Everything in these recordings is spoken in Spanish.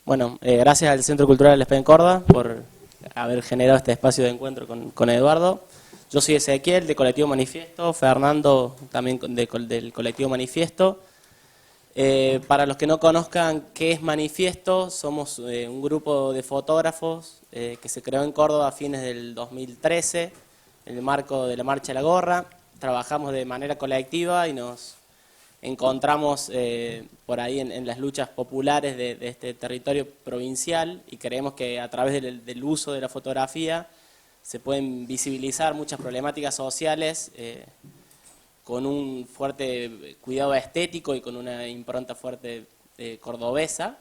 Bueno, gracias al Centro Cultural Espen Córdoba por haber generado este espacio de encuentro con Eduardo. Yo soy Ezequiel, de Colectivo Manifiesto, Fernando también del Colectivo Manifiesto. Para los que no conozcan qué es Manifiesto, somos un grupo de fotógrafos que se creó en Córdoba a fines del 2013, en el marco de la Marcha de la Gorra. Trabajamos de manera colectiva y nos encontramos por ahí en las luchas populares de este territorio provincial, y creemos que a través del uso de la fotografía se pueden visibilizar muchas problemáticas sociales con un fuerte cuidado estético y con una impronta fuerte cordobesa.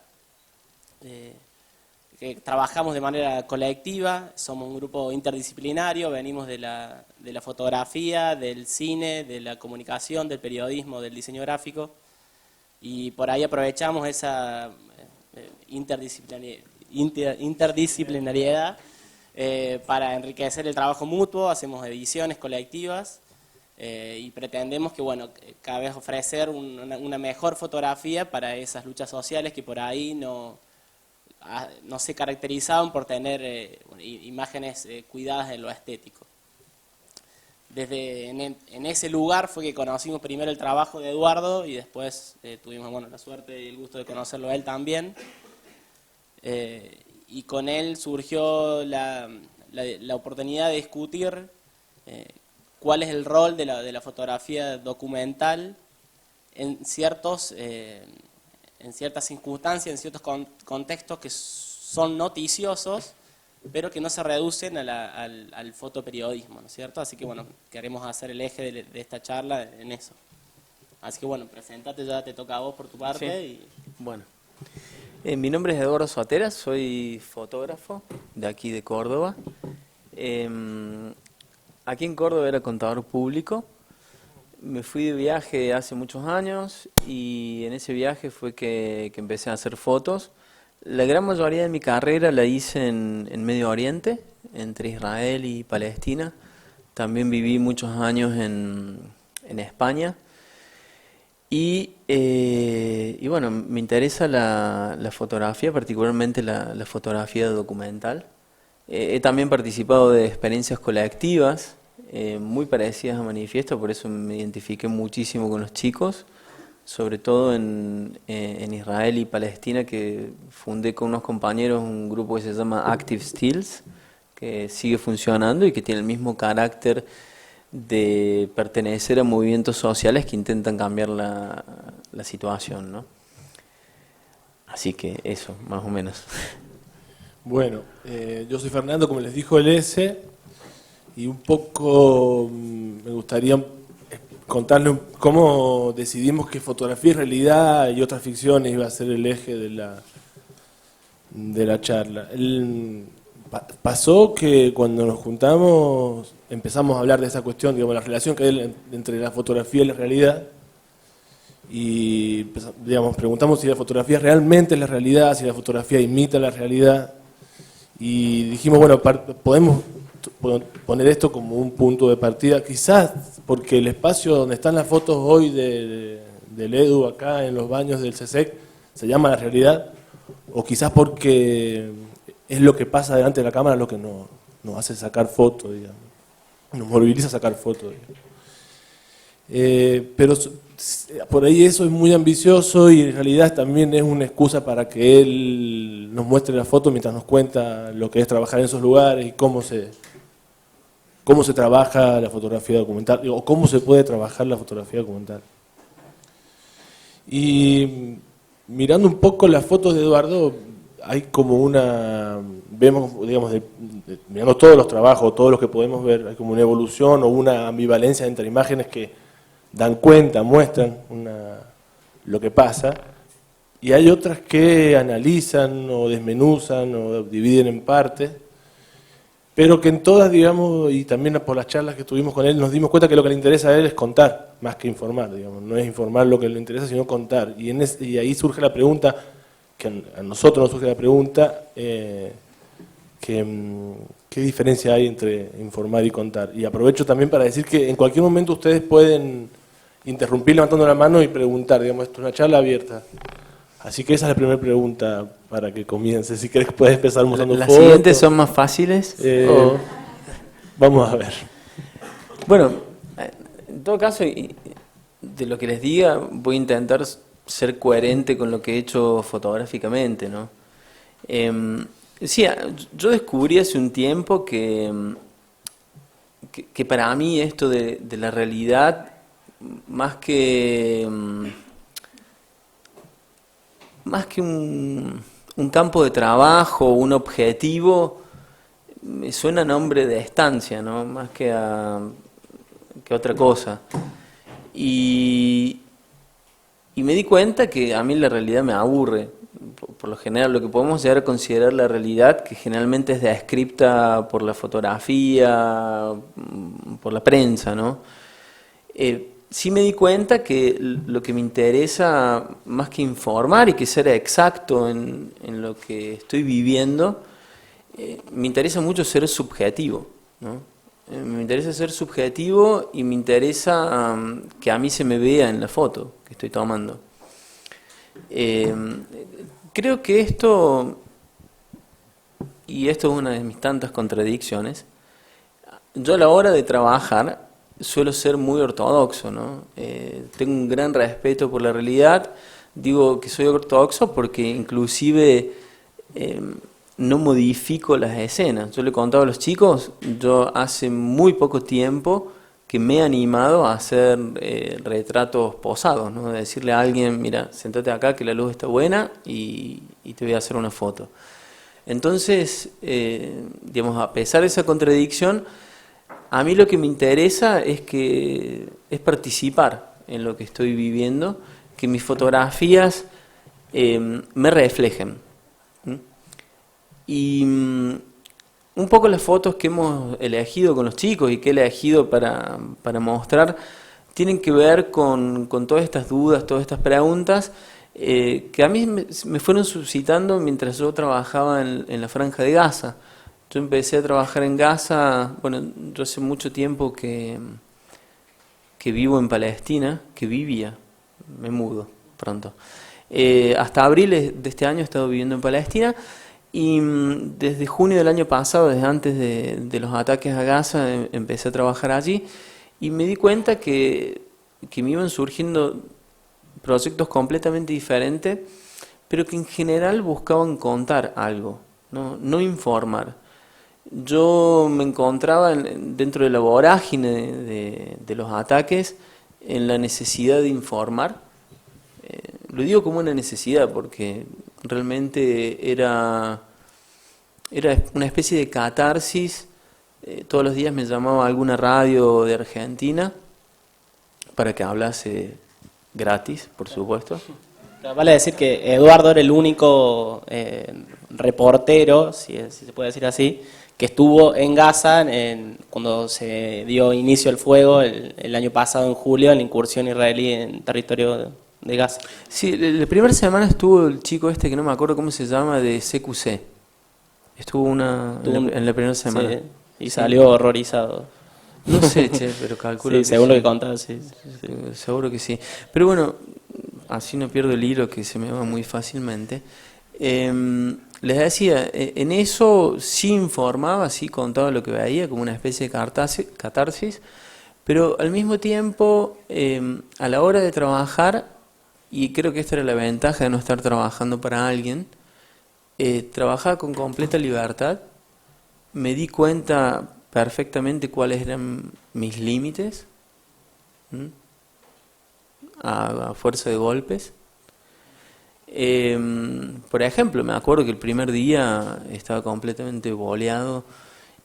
Que trabajamos de manera colectiva, somos un grupo interdisciplinario, venimos de la fotografía, del cine, de la comunicación, del periodismo, del diseño gráfico, y por ahí aprovechamos esa interdisciplinariedad para enriquecer el trabajo mutuo. Hacemos ediciones colectivas y pretendemos que, bueno, cada vez ofrecer una mejor fotografía para esas luchas sociales que por ahí no se caracterizaban por tener imágenes cuidadas en lo estético. En ese lugar fue que conocimos primero el trabajo de Eduardo y después tuvimos la suerte y el gusto de conocerlo a él también. Y con él surgió la oportunidad de discutir cuál es el rol de la fotografía documental en ciertas circunstancias, en ciertos contextos que son noticiosos, pero que no se reducen al fotoperiodismo, ¿no es cierto? Así que, bueno, queremos hacer el eje de esta charla en eso. Así que, bueno, presentate, ya te toca a vos por tu parte. Sí. Bueno, mi nombre es Eduardo Sotera, soy fotógrafo de aquí de Córdoba. Aquí en Córdoba era contador público. Me fui de viaje hace muchos años y en ese viaje fue que empecé a hacer fotos. La gran mayoría de mi carrera la hice en Medio Oriente, entre Israel y Palestina. También viví muchos años en España. Y bueno, me interesa la fotografía, particularmente la fotografía documental. He también participado de experiencias colectivas muy parecidas a Manifiesto, por eso me identifiqué muchísimo con los chicos, sobre todo en Israel y Palestina, que fundé con unos compañeros un grupo que se llama Active Stills, que sigue funcionando y que tiene el mismo carácter de pertenecer a movimientos sociales que intentan cambiar la situación, ¿no? Así que eso, más o menos. Bueno, yo soy Fernando, como les dijo el S, y un poco me gustaría contarles cómo decidimos que fotografía y realidad y otras ficciones iba a ser el eje de la charla. Pasó que cuando nos juntamos empezamos a hablar de esa cuestión, digamos, la relación que hay entre la fotografía y la realidad, y digamos, preguntamos si la fotografía realmente es la realidad, si la fotografía imita la realidad, y dijimos, bueno, podemos poner esto como un punto de partida, quizás porque el espacio donde están las fotos hoy del Edu acá en los baños del CSEC se llama la realidad, o quizás porque es lo que pasa delante de la cámara lo que nos hace sacar fotos, digamos, nos moviliza a sacar fotos, pero por ahí eso es muy ambicioso y en realidad también es una excusa para que él nos muestre la foto mientras nos cuenta lo que es trabajar en esos lugares y cómo se trabaja la fotografía documental, o cómo se puede trabajar la fotografía documental. Y mirando un poco las fotos de Eduardo, hay como vemos, digamos, mirando todos los trabajos, todos los que podemos ver, hay como una evolución o una ambivalencia entre imágenes que dan cuenta, muestran lo que pasa, y hay otras que analizan o desmenuzan o dividen en partes, pero que en todas, digamos, y también por las charlas que tuvimos con él, nos dimos cuenta que lo que le interesa a él es contar, más que informar, digamos, no es informar lo que le interesa, sino contar, y ahí surge la pregunta, que a nosotros nos surge la pregunta, ¿qué diferencia hay entre informar y contar? Y aprovecho también para decir que en cualquier momento ustedes pueden interrumpir levantando la mano y preguntar, digamos, esto es una charla abierta Así que esa es la primera pregunta para que comience. Si querés puedes empezar mostrando ¿Las fotos. siguientes son más fáciles? Vamos a ver. Bueno, en todo caso, de lo que les diga, voy a intentar ser coherente con lo que he hecho fotográficamente, ¿no? Sí, yo descubrí hace un tiempo que para mí esto de la realidad, más que un campo de trabajo, un objetivo, me suena a nombre de estancia, ¿no? Más que otra cosa. Y me di cuenta que a mí la realidad me aburre. Por lo general, lo que podemos llegar a considerar la realidad, que generalmente es descripta por la fotografía, por la prensa, ¿no? Sí me di cuenta que lo que me interesa, más que informar y que ser exacto en lo que estoy viviendo, me interesa mucho ser subjetivo, ¿no? Me interesa ser subjetivo y me interesa que a mí se me vea en la foto que estoy tomando. Creo que esto, y esto es una de mis tantas contradicciones, yo a la hora de trabajar suelo ser muy ortodoxo, ¿no? Tengo un gran respeto por la realidad. Digo que soy ortodoxo porque inclusive no modifico las escenas. Yo le contaba a los chicos, yo hace muy poco tiempo que me he animado a hacer retratos posados, ¿no? De decirle a alguien, mira, sentate acá que la luz está buena y te voy a hacer una foto. Entonces, digamos, a pesar de esa contradicción, a mí lo que me interesa es participar en lo que estoy viviendo, que mis fotografías me reflejen. Y un poco las fotos que hemos elegido con los chicos y que he elegido para mostrar tienen que ver con todas estas dudas, todas estas preguntas que a mí me fueron suscitando mientras yo trabajaba en la Franja de Gaza. Yo empecé a trabajar en Gaza, bueno, yo hace mucho tiempo que vivo en Palestina, que vivía, me mudo pronto. Hasta abril de este año he estado viviendo en Palestina y desde junio del año pasado, desde antes de los ataques a Gaza, empecé a trabajar allí y me di cuenta que me iban surgiendo proyectos completamente diferentes, pero que en general buscaban contar algo, no informar. Yo me encontraba dentro de la vorágine de los ataques en la necesidad de informar. Lo digo como una necesidad porque realmente era una especie de catarsis. Todos los días me llamaba alguna radio de Argentina para que hablase gratis, por supuesto. Vale decir que Eduardo era el único reportero, si se puede decir así, que estuvo en Gaza cuando se dio inicio al fuego el año pasado, en julio, en la incursión israelí en territorio de Gaza. Sí, la primera semana estuvo el chico este que no me acuerdo cómo se llama, de CQC. Estuvo en la primera semana. Sí, y salió horrorizado. No sé, che, pero calculo sí, que según sí. lo que contaba, sí. Seguro que sí. Pero bueno, así no pierdo el hilo que se me va muy fácilmente. Les decía, en eso sí informaba, sí contaba lo que veía como una especie de catarsis, pero al mismo tiempo, a la hora de trabajar, y creo que esta era la ventaja de no estar trabajando para alguien, trabajaba con completa libertad, me di cuenta perfectamente cuáles eran mis límites, a fuerza de golpes. Por ejemplo, me acuerdo que el primer día estaba completamente boleado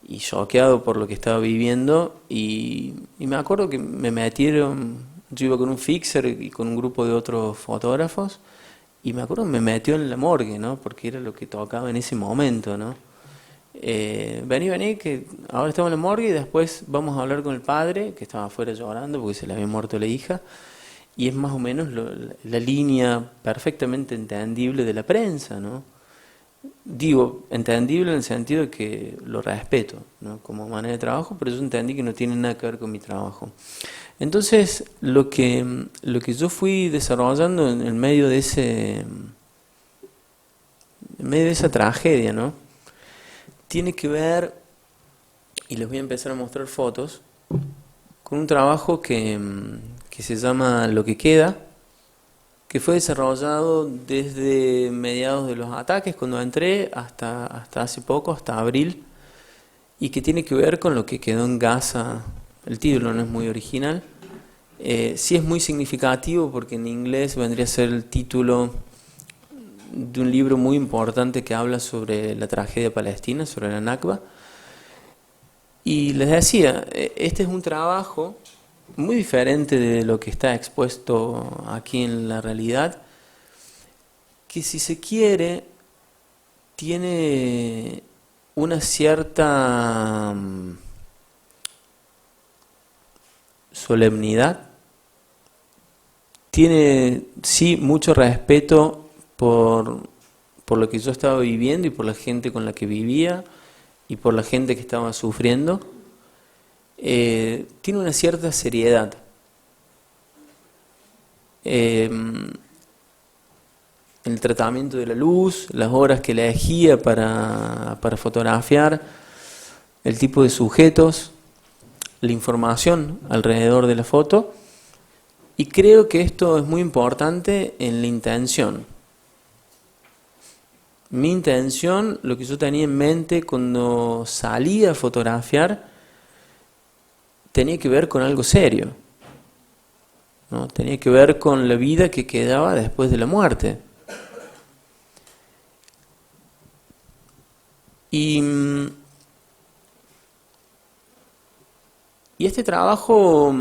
y choqueado por lo que estaba viviendo y me acuerdo que me metieron, yo iba con un fixer y con un grupo de otros fotógrafos y me acuerdo que me metió en la morgue, ¿no? Porque era lo que tocaba en ese momento, ¿no? Vení, que ahora estamos en la morgue y después vamos a hablar con el padre, que estaba afuera llorando porque se le había muerto la hija. Y es más o menos la línea perfectamente entendible de la prensa, ¿no? Digo, entendible en el sentido de que lo respeto, ¿no? Como manera de trabajo, pero yo entendí que no tiene nada que ver con mi trabajo. Entonces, lo que yo fui desarrollando en medio de en medio de esa tragedia, ¿no? Tiene que ver, y les voy a empezar a mostrar fotos, con un trabajo que se llama Lo que queda, que fue desarrollado desde mediados de los ataques, cuando entré, hasta hace poco, hasta abril, y que tiene que ver con lo que quedó en Gaza. El título no es muy original, sí es muy significativo porque en inglés vendría a ser el título de un libro muy importante que habla sobre la tragedia palestina, sobre la Nakba. Y les decía, este es un trabajo muy diferente de lo que está expuesto aquí en la realidad, que si se quiere, tiene una cierta solemnidad, tiene sí mucho respeto por lo que yo estaba viviendo y por la gente con la que vivía y por la gente que estaba sufriendo. Tiene una cierta seriedad. El tratamiento de la luz, las horas que elegía para fotografiar, el tipo de sujetos, la información alrededor de la foto. Y creo que esto es muy importante en la intención. Mi intención, lo que yo tenía en mente cuando salí a fotografiar, tenía que ver con algo serio, ¿no? Tenía que ver con la vida que quedaba después de la muerte. Y este trabajo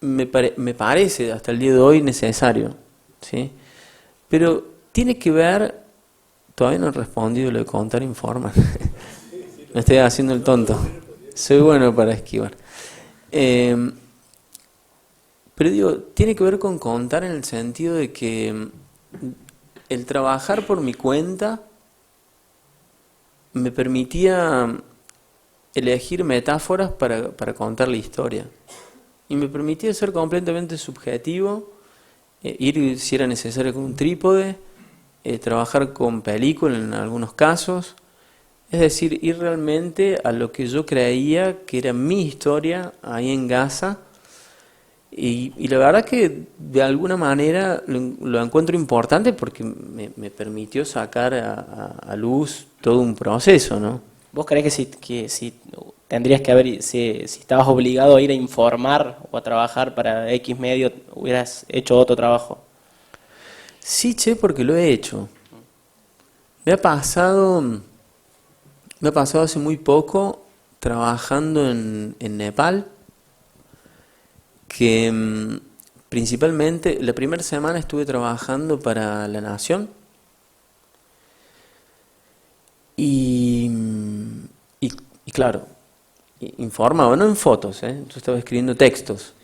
me parece hasta el día de hoy necesario, ¿sí? Pero tiene que ver, todavía no he respondido lo de contar informa. Me estoy haciendo el tonto. Soy bueno para esquivar. Pero digo, tiene que ver con contar en el sentido de que el trabajar por mi cuenta me permitía elegir metáforas para contar la historia. Y me permitía ser completamente subjetivo, ir si era necesario con un trípode, trabajar con película en algunos casos. Es decir, ir realmente a lo que yo creía que era mi historia ahí en Gaza. Y la verdad que de alguna manera lo encuentro importante porque me permitió sacar a luz todo un proceso, ¿no? ¿Vos creés que si tendrías que haber, si estabas obligado a ir a informar o a trabajar para X medio, hubieras hecho otro trabajo? Sí, che, porque lo he hecho. Me ha pasado hace muy poco trabajando en Nepal, que principalmente la primera semana estuve trabajando para La Nación y claro, informaba, no en fotos, yo estaba escribiendo textos,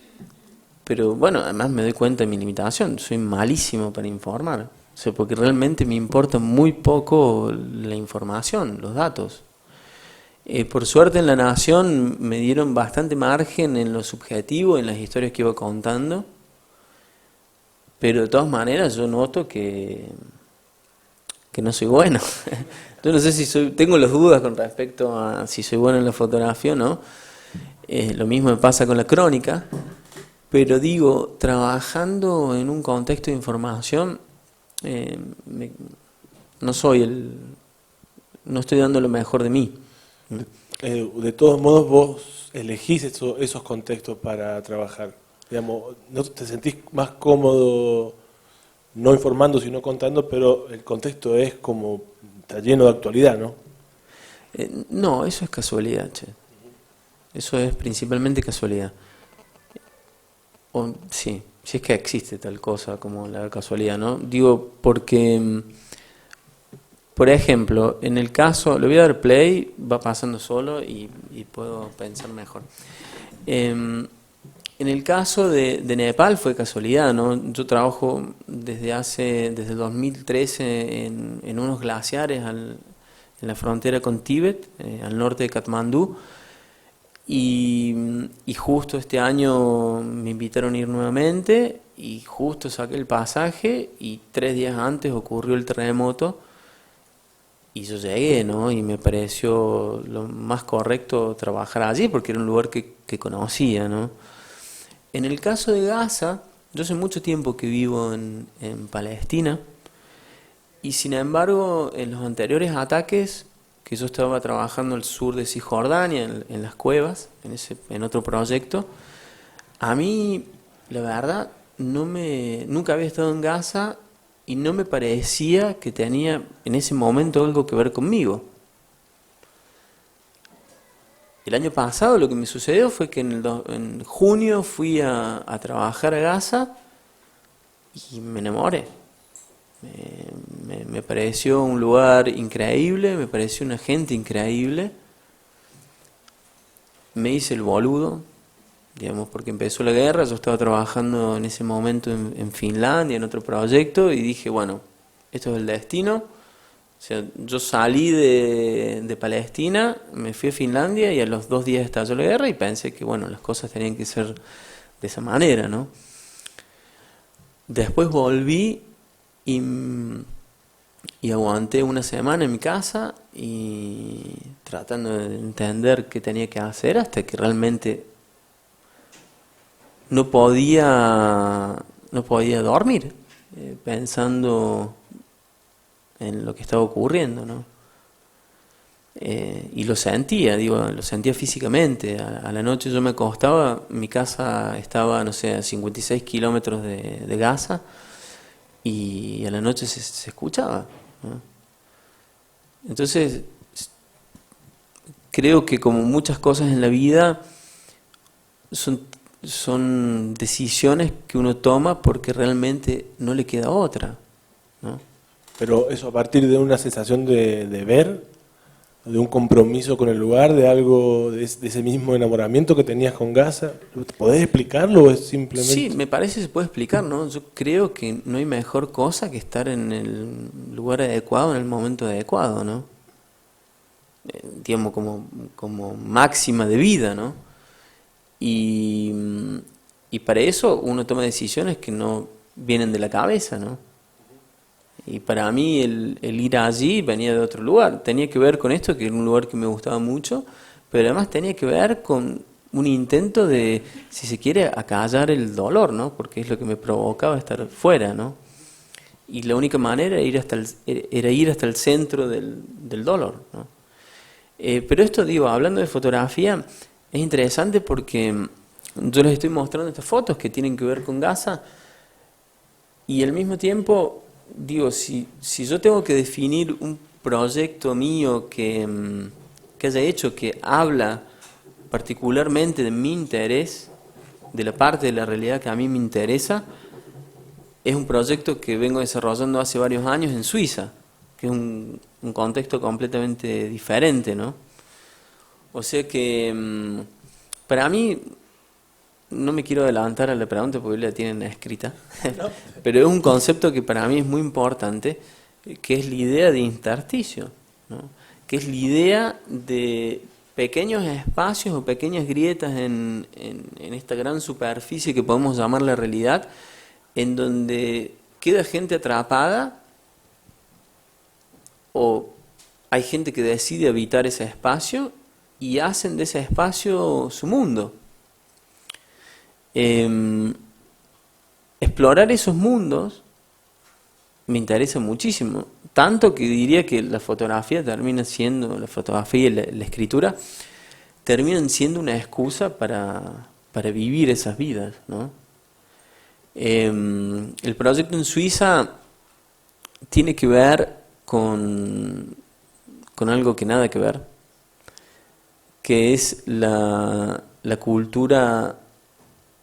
pero bueno, además me doy cuenta de mi limitación, soy malísimo para informar, o sea, porque realmente me importa muy poco la información, los datos. Por suerte en La Nación me dieron bastante margen en lo subjetivo, en las historias que iba contando, pero de todas maneras yo noto que no soy bueno. Yo no sé si tengo las dudas con respecto a si soy bueno en la fotografía o no. Lo mismo me pasa con la crónica, pero digo, trabajando en un contexto de información, no estoy dando lo mejor de mí. De todos modos, vos elegís esos contextos para trabajar. Digamos, ¿no te sentís más cómodo no informando, sino contando, pero el contexto es como, está lleno de actualidad, ¿no? No, eso es casualidad, che. Eso es principalmente casualidad. Sí, si es que existe tal cosa como la casualidad, ¿no? Digo, porque, por ejemplo, en el caso, le voy a dar play, va pasando solo y puedo pensar mejor. En el caso de Nepal fue casualidad, ¿no? Yo trabajo desde el 2013 en unos glaciares en la frontera con Tíbet, al norte de Katmandú, y justo este año me invitaron a ir nuevamente y justo saqué el pasaje y 3 días antes ocurrió el terremoto Y yo llegué, ¿no? Y me pareció lo más correcto trabajar allí porque era un lugar que conocía, ¿no? En el caso de Gaza, yo hace mucho tiempo que vivo en Palestina y sin embargo en los anteriores ataques que yo estaba trabajando al sur de Cisjordania, en las cuevas, en otro proyecto, a mí la verdad nunca había estado en Gaza y no me parecía que tenía en ese momento algo que ver conmigo. El año pasado lo que me sucedió fue que en junio fui a trabajar a Gaza y me enamoré. Me pareció un lugar increíble, me pareció una gente increíble. Me hice el boludo, digamos, porque empezó la guerra, yo estaba trabajando en ese momento en Finlandia, en otro proyecto, y dije, bueno, esto es el destino. O sea, yo salí de Palestina, me fui a Finlandia y a los 2 días estalló la guerra y pensé que, bueno, las cosas tenían que ser de esa manera, ¿no? Después volví y aguanté una semana en mi casa y tratando de entender qué tenía que hacer hasta que realmente no podía dormir, pensando en lo que estaba ocurriendo, ¿no? Y lo sentía, lo sentía físicamente. A la noche yo me acostaba, mi casa estaba, no sé, a 56 kilómetros de Gaza y a la noche se escuchaba, ¿no? Entonces, creo que como muchas cosas en la vida son decisiones que uno toma porque realmente no le queda otra, ¿no? Pero eso a partir de una sensación de ver, de un compromiso con el lugar, de algo, de ese mismo enamoramiento que tenías con Gaza. ¿Podés explicarlo o es simplemente...? Sí, me parece que se puede explicar, ¿no? Yo creo que no hay mejor cosa que estar en el lugar adecuado, en el momento adecuado, ¿no? Digamos, como máxima de vida, ¿no? Y para eso uno toma decisiones que no vienen de la cabeza, ¿no? Y para mí el ir allí venía de otro lugar. Tenía que ver con esto, que era un lugar que me gustaba mucho, pero además tenía que ver con un intento de, si se quiere, acallar el dolor, ¿no? Porque es lo que me provocaba estar fuera, ¿no? Y la única manera era ir hasta el centro del dolor, ¿no? Pero esto, hablando de fotografía, es interesante porque yo les estoy mostrando estas fotos que tienen que ver con Gaza y al mismo tiempo... si yo tengo que definir un proyecto mío que haya hecho, que habla particularmente de mi interés, de la parte de la realidad que a mí me interesa, es un proyecto que vengo desarrollando hace varios años en Suiza, que es un contexto completamente diferente, ¿no? O sea que para mí... No me quiero adelantar a la pregunta porque la tienen escrita, no. Pero es un concepto que para mí es muy importante, que es la idea de intersticio, ¿no? Que es la idea de pequeños espacios o pequeñas grietas en esta gran superficie que podemos llamar la realidad, en donde queda gente atrapada o hay gente que decide habitar ese espacio y hacen de ese espacio su mundo. Explorar esos mundos me interesa muchísimo, tanto que diría que la fotografía y la escritura terminan siendo una excusa para vivir esas vidas, ¿no? El proyecto en Suiza tiene que ver con algo que nada que ver, que es la cultura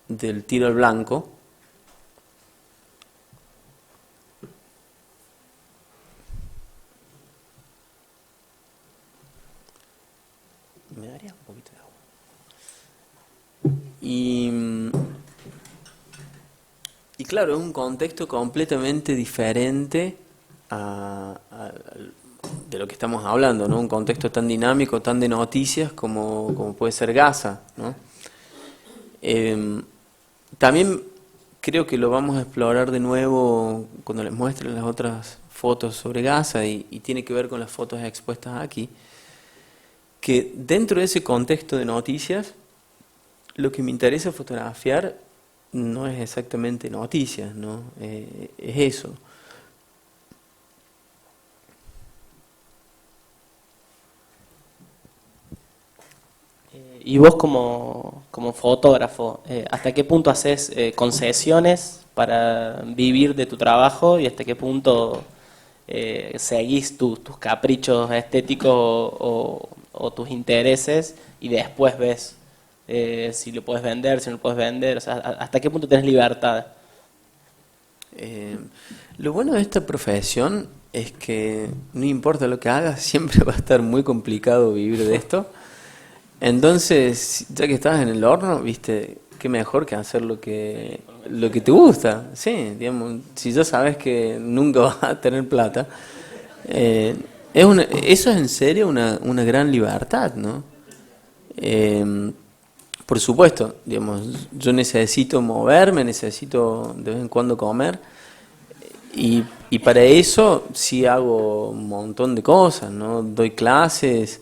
del tiro al blanco. ¿Me daría un poquito de agua? Y claro, es un contexto completamente diferente de lo que estamos hablando, ¿no? Un contexto tan dinámico, tan de noticias como puede ser Gaza, ¿no? También creo que lo vamos a explorar de nuevo cuando les muestre las otras fotos sobre Gaza y tiene que ver con las fotos expuestas aquí, que dentro de ese contexto de noticias, lo que me interesa fotografiar no es exactamente noticias, ¿no? Es eso. Y vos como fotógrafo, ¿hasta qué punto haces concesiones para vivir de tu trabajo y hasta qué punto seguís tus caprichos estéticos o tus intereses y después ves si lo puedes vender, si no lo puedes vender? O sea, ¿hasta qué punto tenés libertad? Lo bueno de esta profesión es que no importa lo que hagas, siempre va a estar muy complicado vivir de esto. Entonces, ya que estás en el horno, viste, qué mejor que hacer lo que te gusta. Sí, digamos, si ya sabes que nunca vas a tener plata, eso es en serio una gran libertad, ¿no? Por supuesto, digamos, yo necesito moverme, necesito de vez en cuando comer, y para eso sí hago un montón de cosas, ¿no? Doy clases.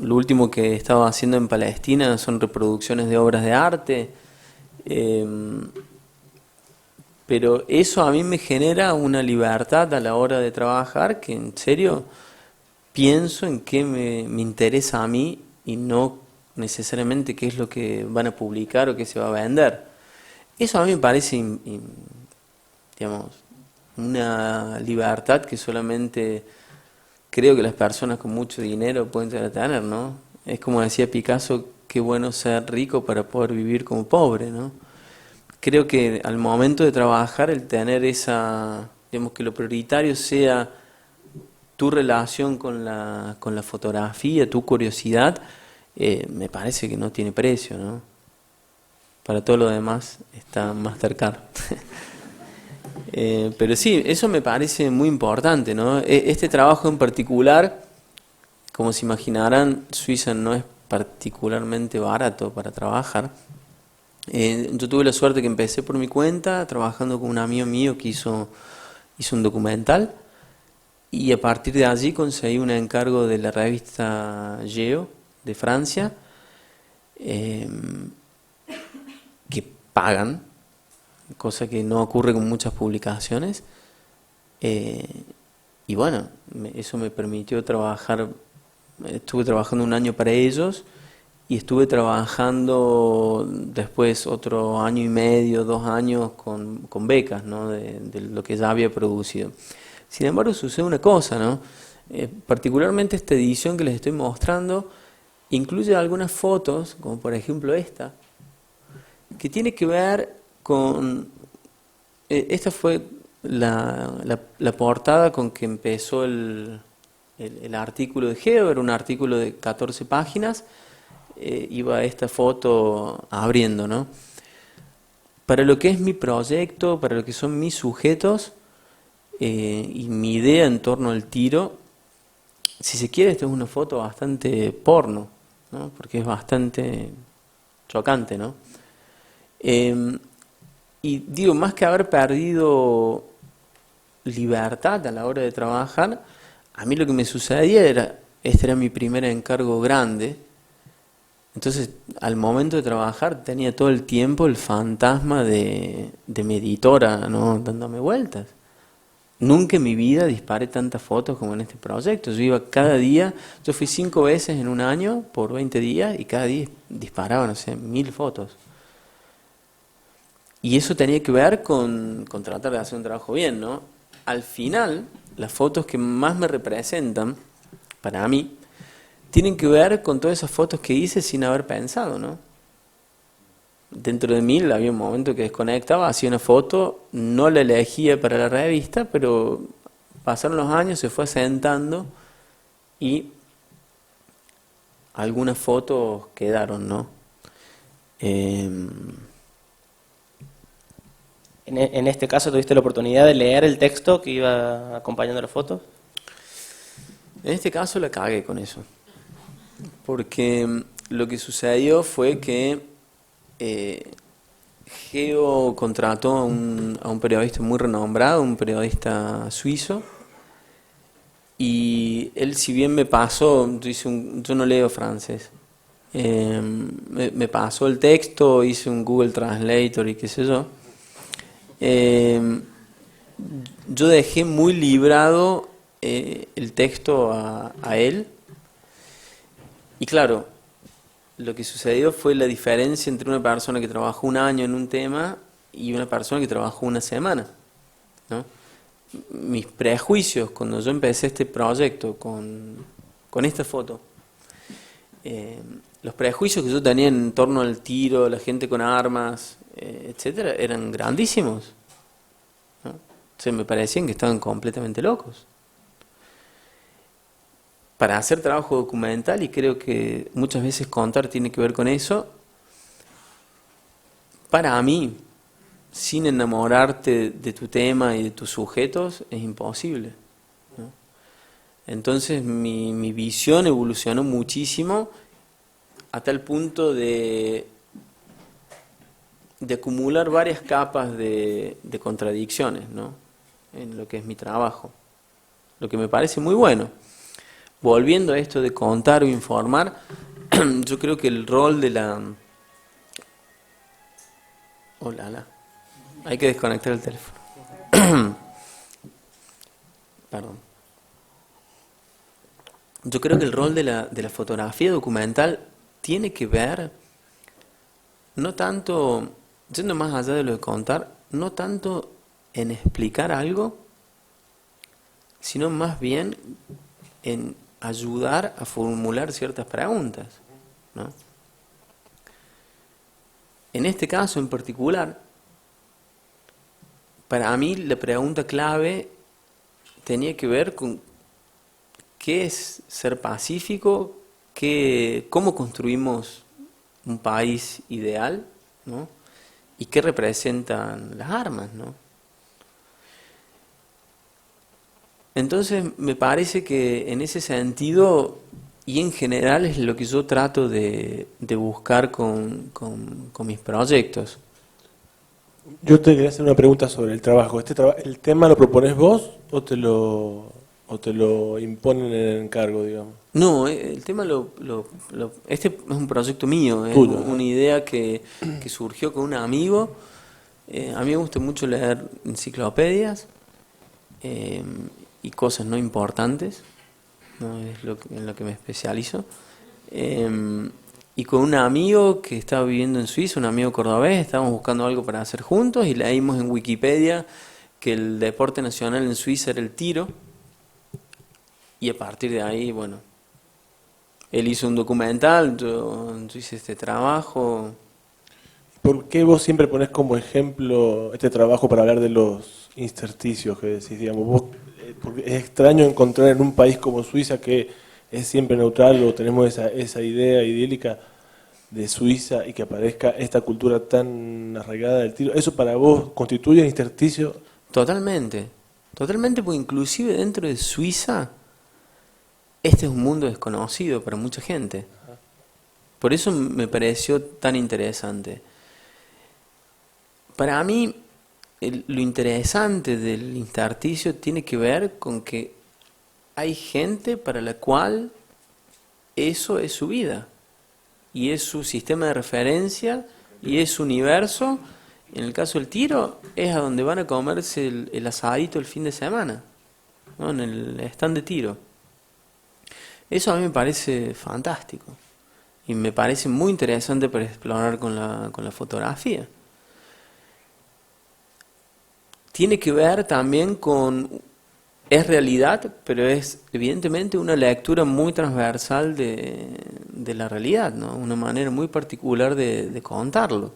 Lo último que estaba haciendo en Palestina son reproducciones de obras de arte, pero eso a mí me genera una libertad a la hora de trabajar que en serio pienso en qué me interesa a mí y no necesariamente qué es lo que van a publicar o qué se va a vender. Eso a mí me parece, digamos, una libertad que solamente creo que las personas con mucho dinero pueden llegar a tener, ¿no? Es como decía Picasso, qué bueno ser rico para poder vivir como pobre, ¿no? Creo que al momento de trabajar, el tener esa, digamos, que lo prioritario sea tu relación con la fotografía, tu curiosidad, me parece que no tiene precio, ¿no? Para todo lo demás está Mastercard. Pero sí, eso me parece muy importante, ¿no? Este trabajo en particular, como se imaginarán, Suiza no es particularmente barato para trabajar. Yo tuve la suerte que empecé por mi cuenta, trabajando con un amigo mío que hizo un documental, y a partir de allí conseguí un encargo de la revista Geo de Francia, que pagan, cosa que no ocurre con muchas publicaciones, y bueno, eso me permitió trabajar. Estuve trabajando un año para ellos y estuve trabajando después otro año y medio, 2 años con becas, ¿no? de lo que ya había producido. Sin embargo, sucede una cosa, ¿no? Particularmente esta edición que les estoy mostrando incluye algunas fotos, como por ejemplo esta, que tiene que ver con... esta fue la portada con que empezó el artículo de Geo. Era un artículo de 14 páginas, iba esta foto abriendo, ¿no? Para lo que es mi proyecto, para lo que son mis sujetos y mi idea en torno al tiro, si se quiere, esta es una foto bastante porno, ¿no? Porque es bastante chocante, ¿no? Y digo, más que haber perdido libertad a la hora de trabajar, a mí lo que me sucedía era, este era mi primer encargo grande, entonces al momento de trabajar tenía todo el tiempo el fantasma de mi editora, ¿no? Dándome vueltas. Nunca en mi vida disparé tantas fotos como en este proyecto. Yo iba cada día, yo fui 5 veces en un año por 20 días y cada día disparaba, no sé, 1000 fotos. Y eso tenía que ver con tratar de hacer un trabajo bien, ¿no? Al final, las fotos que más me representan, para mí, tienen que ver con todas esas fotos que hice sin haber pensado, ¿no? Dentro de mí había un momento que desconectaba, hacía una foto, no la elegía para la revista, pero pasaron los años, se fue asentando y algunas fotos quedaron, ¿no? En este caso, ¿tuviste la oportunidad de leer el texto que iba acompañando la foto? En este caso la cagué con eso, porque lo que sucedió fue que Geo contrató a un periodista muy renombrado, un periodista suizo, y él, si bien me pasó, yo no leo francés, me pasó el texto, hice un Google Translator y qué sé yo. Yo dejé muy librado el texto a él, y claro, lo que sucedió fue la diferencia entre una persona que trabajó un año en un tema y una persona que trabajó una semana, ¿no? Mis prejuicios cuando yo empecé este proyecto con esta foto, los prejuicios que yo tenía en torno al tiro, la gente con armas, etcétera, eran grandísimos, ¿no? O sea, me parecían que estaban completamente locos. Para hacer trabajo documental, y creo que muchas veces contar tiene que ver con eso, para mí, sin enamorarte de tu tema y de tus sujetos, es imposible, ¿no? Entonces mi visión evolucionó muchísimo a tal punto de acumular varias capas de contradicciones, ¿no? En lo que es mi trabajo, lo que me parece muy bueno. Volviendo a esto de contar o informar, yo creo que el rol de la... Hay que desconectar el teléfono. Perdón. Yo creo que el rol de la fotografía documental tiene que ver, no tanto, yendo más allá de lo de contar, no tanto en explicar algo, sino más bien en ayudar a formular ciertas preguntas, ¿no? En este caso en particular, para mí la pregunta clave tenía que ver con qué es ser pacífico, cómo construimos un país ideal, ¿no? Y qué representan las armas, ¿no? Entonces me parece que en ese sentido, y en general, es lo que yo trato de buscar con mis proyectos. Yo te quería hacer una pregunta sobre el trabajo. ¿El tema lo propones vos o te lo imponen en el encargo, digamos? No, el tema este es un proyecto mío, es Tuyo, una idea que surgió con un amigo. A mí me gusta mucho leer enciclopedias y cosas no importantes, ¿no? Es en lo que me especializo. Y con un amigo que estaba viviendo en Suiza, un amigo cordobés, estábamos buscando algo para hacer juntos y leímos en Wikipedia que el deporte nacional en Suiza era el tiro. Y a partir de ahí, bueno, él hizo un documental, yo hice este trabajo. ¿Por qué vos siempre ponés como ejemplo este trabajo para hablar de los intersticios que decís, digamos? Porque es extraño encontrar en un país como Suiza, que es siempre neutral, o tenemos esa idea idílica de Suiza, y que aparezca esta cultura tan arraigada del tiro. ¿Eso para vos constituye un intersticio? Totalmente, totalmente, porque inclusive dentro de Suiza, este es un mundo desconocido para mucha gente. Por eso me pareció tan interesante. Para mí, lo interesante del intersticio tiene que ver con que hay gente para la cual eso es su vida, y es su sistema de referencia, y es su universo. En el caso del tiro, es a donde van a comerse el asadito el fin de semana, ¿no? En el stand de tiro. Eso a mí me parece fantástico, y me parece muy interesante para explorar con la fotografía. Tiene que ver también con... Es realidad, pero es evidentemente una lectura muy transversal de la realidad, ¿no? Una manera muy particular de contarlo.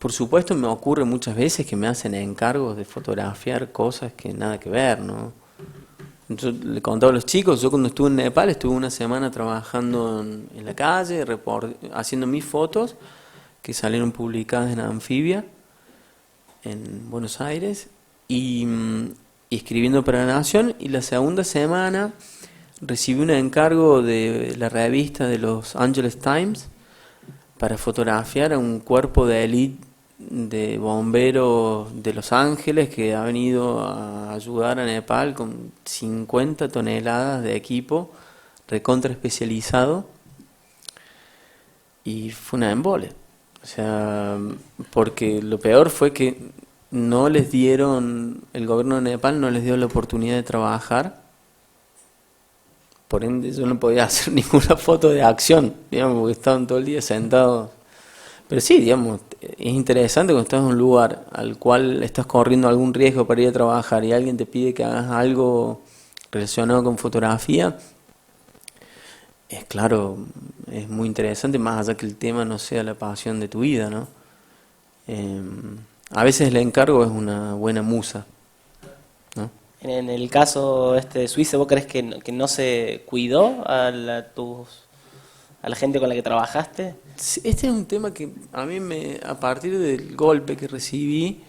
Por supuesto, me ocurre muchas veces que me hacen encargos de fotografiar cosas que nada que ver, ¿no? Yo le contaba a los chicos, yo cuando estuve en Nepal estuve una semana trabajando en la calle, haciendo mis fotos que salieron publicadas en Anfibia, en Buenos Aires, y escribiendo para La Nación. Y la segunda semana recibí un encargo de la revista de Los Angeles Times para fotografiar a un cuerpo de élite de bomberos de Los Ángeles que ha venido a ayudar a Nepal con 50 toneladas de equipo recontra especializado, y fue una embole. O sea, porque lo peor fue que no les dieron, el gobierno de Nepal no les dio la oportunidad de trabajar, por ende yo no podía hacer ninguna foto de acción, digamos, porque estaban todo el día sentados. Pero sí, digamos, es interesante cuando estás en un lugar al cual estás corriendo algún riesgo para ir a trabajar y alguien te pide que hagas algo relacionado con fotografía. Es claro, es muy interesante, más allá que el tema no sea la pasión de tu vida, ¿no? A veces el encargo es una buena musa, ¿no? En el caso de Suiza, ¿vos crees que no se cuidó a la gente con la que trabajaste? Sí, este es un tema que a mí a partir del golpe que recibí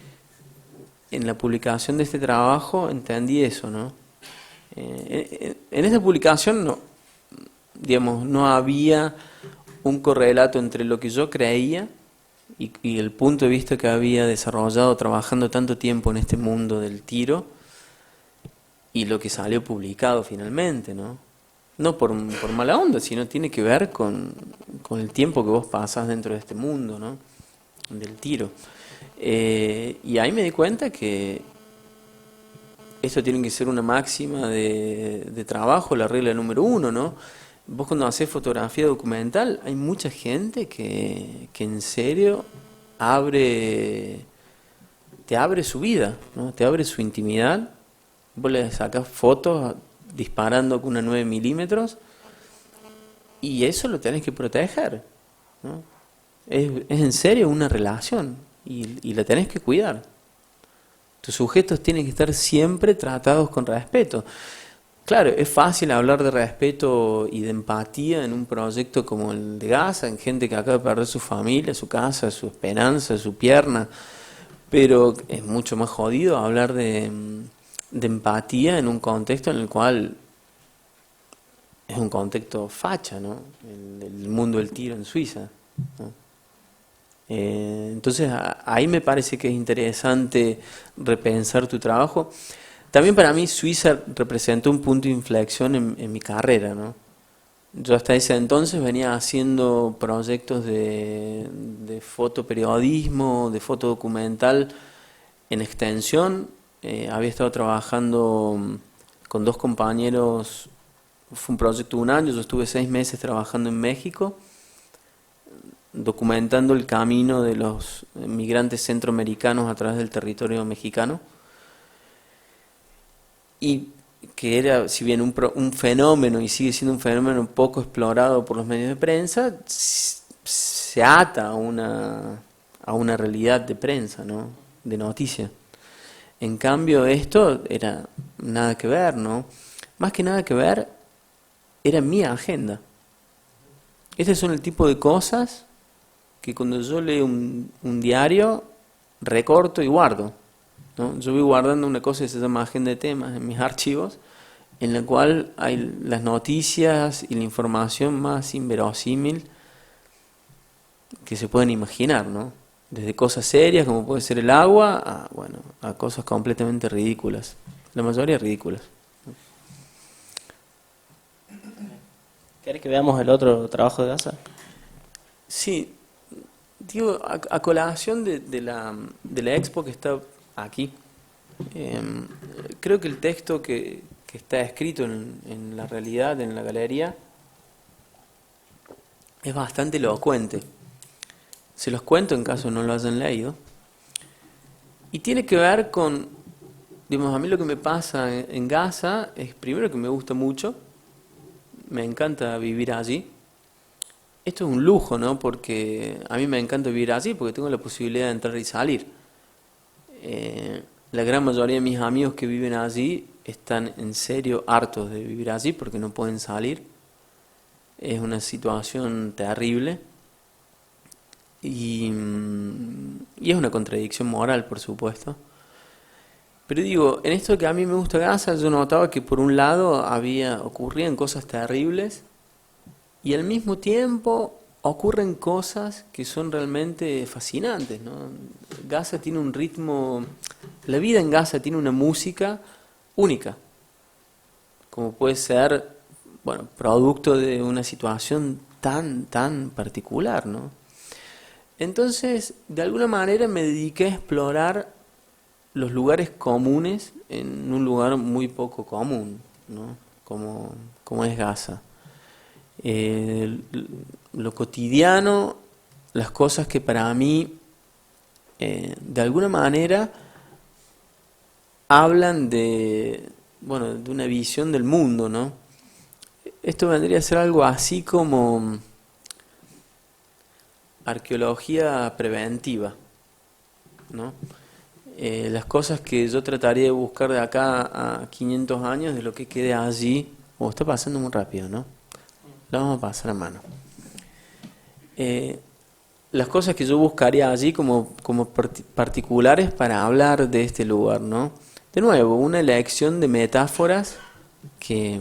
en la publicación de este trabajo, entendí eso, ¿no? En esta publicación no, digamos, no había un correlato entre lo que yo creía y el punto de vista que había desarrollado trabajando tanto tiempo en este mundo del tiro y lo que salió publicado finalmente, ¿no? No por mala onda, sino tiene que ver con el tiempo que vos pasás dentro de este mundo, ¿no? Del tiro. Y ahí me di cuenta que esto tiene que ser una máxima de trabajo, la regla número 1, ¿no? Vos cuando hacés fotografía documental, hay mucha gente que en serio te abre su vida, ¿no? Te abre su intimidad. Vos le sacás fotos disparando con una 9 milímetros y eso lo tenés que proteger, ¿no? Es en serio una relación y la tenés que cuidar. Tus sujetos tienen que estar siempre tratados con respeto. Claro, es fácil hablar de respeto y de empatía en un proyecto como el de Gaza, en gente que acaba de perder su familia, su casa, su esperanza, su pierna, pero es mucho más jodido hablar de empatía en un contexto en el cual es un contexto facha, ¿no? El mundo del tiro en Suiza, ¿no? Entonces ahí me parece que es interesante repensar tu trabajo. También para mí Suiza representó un punto de inflexión en mi carrera, ¿no? Yo hasta ese entonces venía haciendo proyectos de fotoperiodismo, de fotodocumental en extensión. Había estado trabajando con 2 compañeros, fue un proyecto de 1 año, yo estuve 6 meses trabajando en México, documentando el camino de los migrantes centroamericanos a través del territorio mexicano. Y que era, si bien un fenómeno, y sigue siendo un fenómeno poco explorado por los medios de prensa, se ata a una realidad de prensa, ¿no? De noticias. En cambio esto era nada que ver, ¿no? Más que nada que ver, era mi agenda. Este son el tipo de cosas que cuando yo leo un diario, recorto y guardo, ¿no? Yo voy guardando una cosa que se llama agenda de temas en mis archivos, en la cual hay las noticias y la información más inverosímil que se pueden imaginar, ¿no? Desde cosas serias como puede ser el agua a cosas completamente ridículas, la mayoría ridículas. ¿Querés que veamos el otro trabajo de Gaza? Sí, digo, a colación de la expo que está aquí, creo que el texto que está escrito en la realidad, en la galería, es bastante elocuente. Se los cuento en caso no lo hayan leído. Y tiene que ver con, digamos, a mí lo que me pasa en Gaza es primero que me gusta mucho, me encanta vivir allí. Esto es un lujo, ¿no? Porque a mí me encanta vivir allí porque tengo la posibilidad de entrar y salir. La gran mayoría de mis amigos que viven allí están en serio hartos de vivir allí porque no pueden salir. Es una situación terrible. Y es una contradicción moral, por supuesto. Pero digo, en esto que a mí me gusta Gaza, yo notaba que por un lado ocurrían cosas terribles y al mismo tiempo ocurren cosas que son realmente fascinantes, ¿no? Gaza tiene un ritmo, la vida en Gaza tiene una música única, como puede ser, bueno, producto de una situación tan particular, ¿no? Entonces, de alguna manera me dediqué a explorar los lugares comunes en un lugar muy poco común, ¿no? Como es Gaza. Lo cotidiano, las cosas que para mí, de alguna manera, hablan de, bueno, de una visión del mundo, ¿no? Esto vendría a ser algo así como arqueología preventiva, ¿no? Las cosas que yo trataría de buscar de acá a 500 años, de lo que quede allí. Está pasando muy rápido, ¿no? Lo vamos a pasar a mano. Las cosas que yo buscaría allí como particulares para hablar de este lugar, ¿no? De nuevo, una elección de metáforas que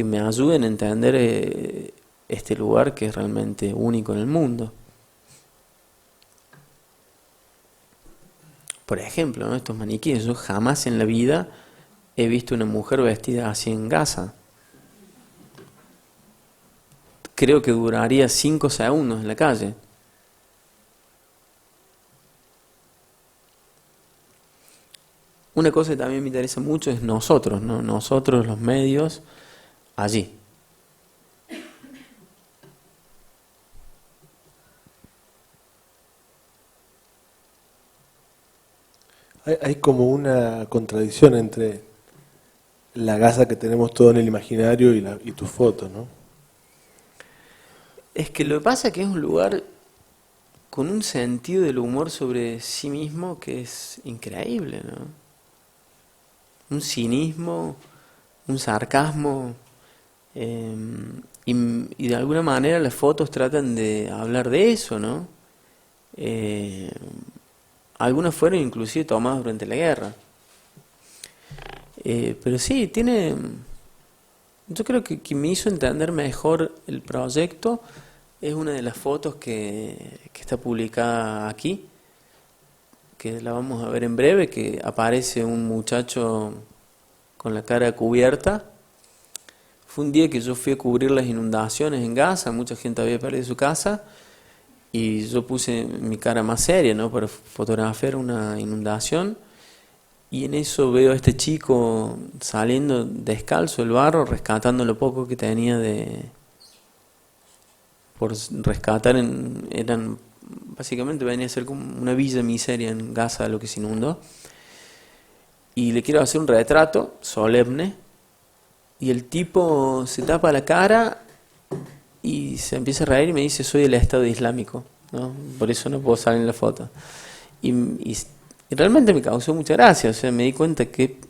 me ayuden a entender este lugar que es realmente único en el mundo. Por ejemplo, ¿no? Estos maniquíes. Yo jamás en la vida he visto una mujer vestida así en Gaza. Creo que duraría 5 segundos en la calle. Una cosa que también me interesa mucho es nosotros, ¿no? Nosotros los medios allí. Hay como una contradicción entre la Gaza que tenemos todo en el imaginario y tus fotos, ¿no? Es que lo que pasa es que es un lugar con un sentido del humor sobre sí mismo que es increíble, ¿no? Un cinismo, un sarcasmo, y de alguna manera las fotos tratan de hablar de eso, ¿no? Algunas fueron inclusive tomadas durante la guerra. Pero sí, yo creo que me hizo entender mejor el proyecto. Es una de las fotos que está publicada aquí, que la vamos a ver en breve, que aparece un muchacho con la cara cubierta. Fue un día que yo fui a cubrir las inundaciones en Gaza, mucha gente había perdido su casa, y yo puse mi cara más seria, ¿no?, para fotografiar una inundación, y en eso veo a este chico saliendo descalzo del barro, rescatando lo poco que tenía por rescatar. Básicamente venía a ser como una villa miseria en Gaza lo que se inundó, y le quiero hacer un retrato solemne, y el tipo se tapa la cara y se empieza a reír y me dice: soy del Estado Islámico, ¿no? Por eso no puedo salir en la foto. Y realmente me causó mucha gracia, o sea, me di cuenta que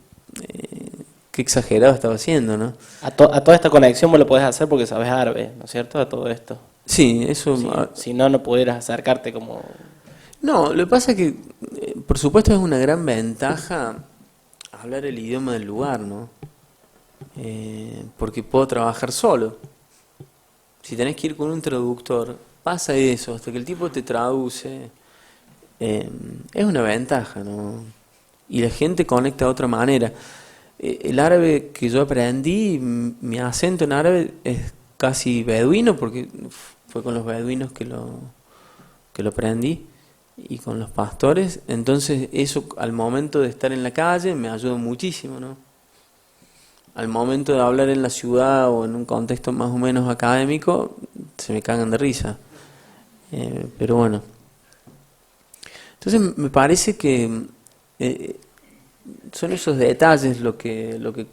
exagerado estaba haciendo, ¿no? A toda esta conexión vos lo podés hacer porque sabes árabe, ¿no es cierto? A todo esto. Sí, eso... Sí, si no, no pudieras acercarte como... No, lo que pasa es que, por supuesto, es una gran ventaja hablar el idioma del lugar, ¿no? Porque puedo trabajar solo. Si tenés que ir con un traductor, pasa eso, hasta que el tipo te traduce. Es una ventaja, ¿no? Y la gente conecta de otra manera. El árabe que yo aprendí, mi acento en árabe es casi beduino, porque fue con los beduinos que lo aprendí, y con los pastores. Entonces eso, al momento de estar en la calle, me ayuda muchísimo, ¿no? Al momento de hablar en la ciudad o en un contexto más o menos académico, se me cagan de risa. Pero bueno. Entonces me parece que son esos detalles lo que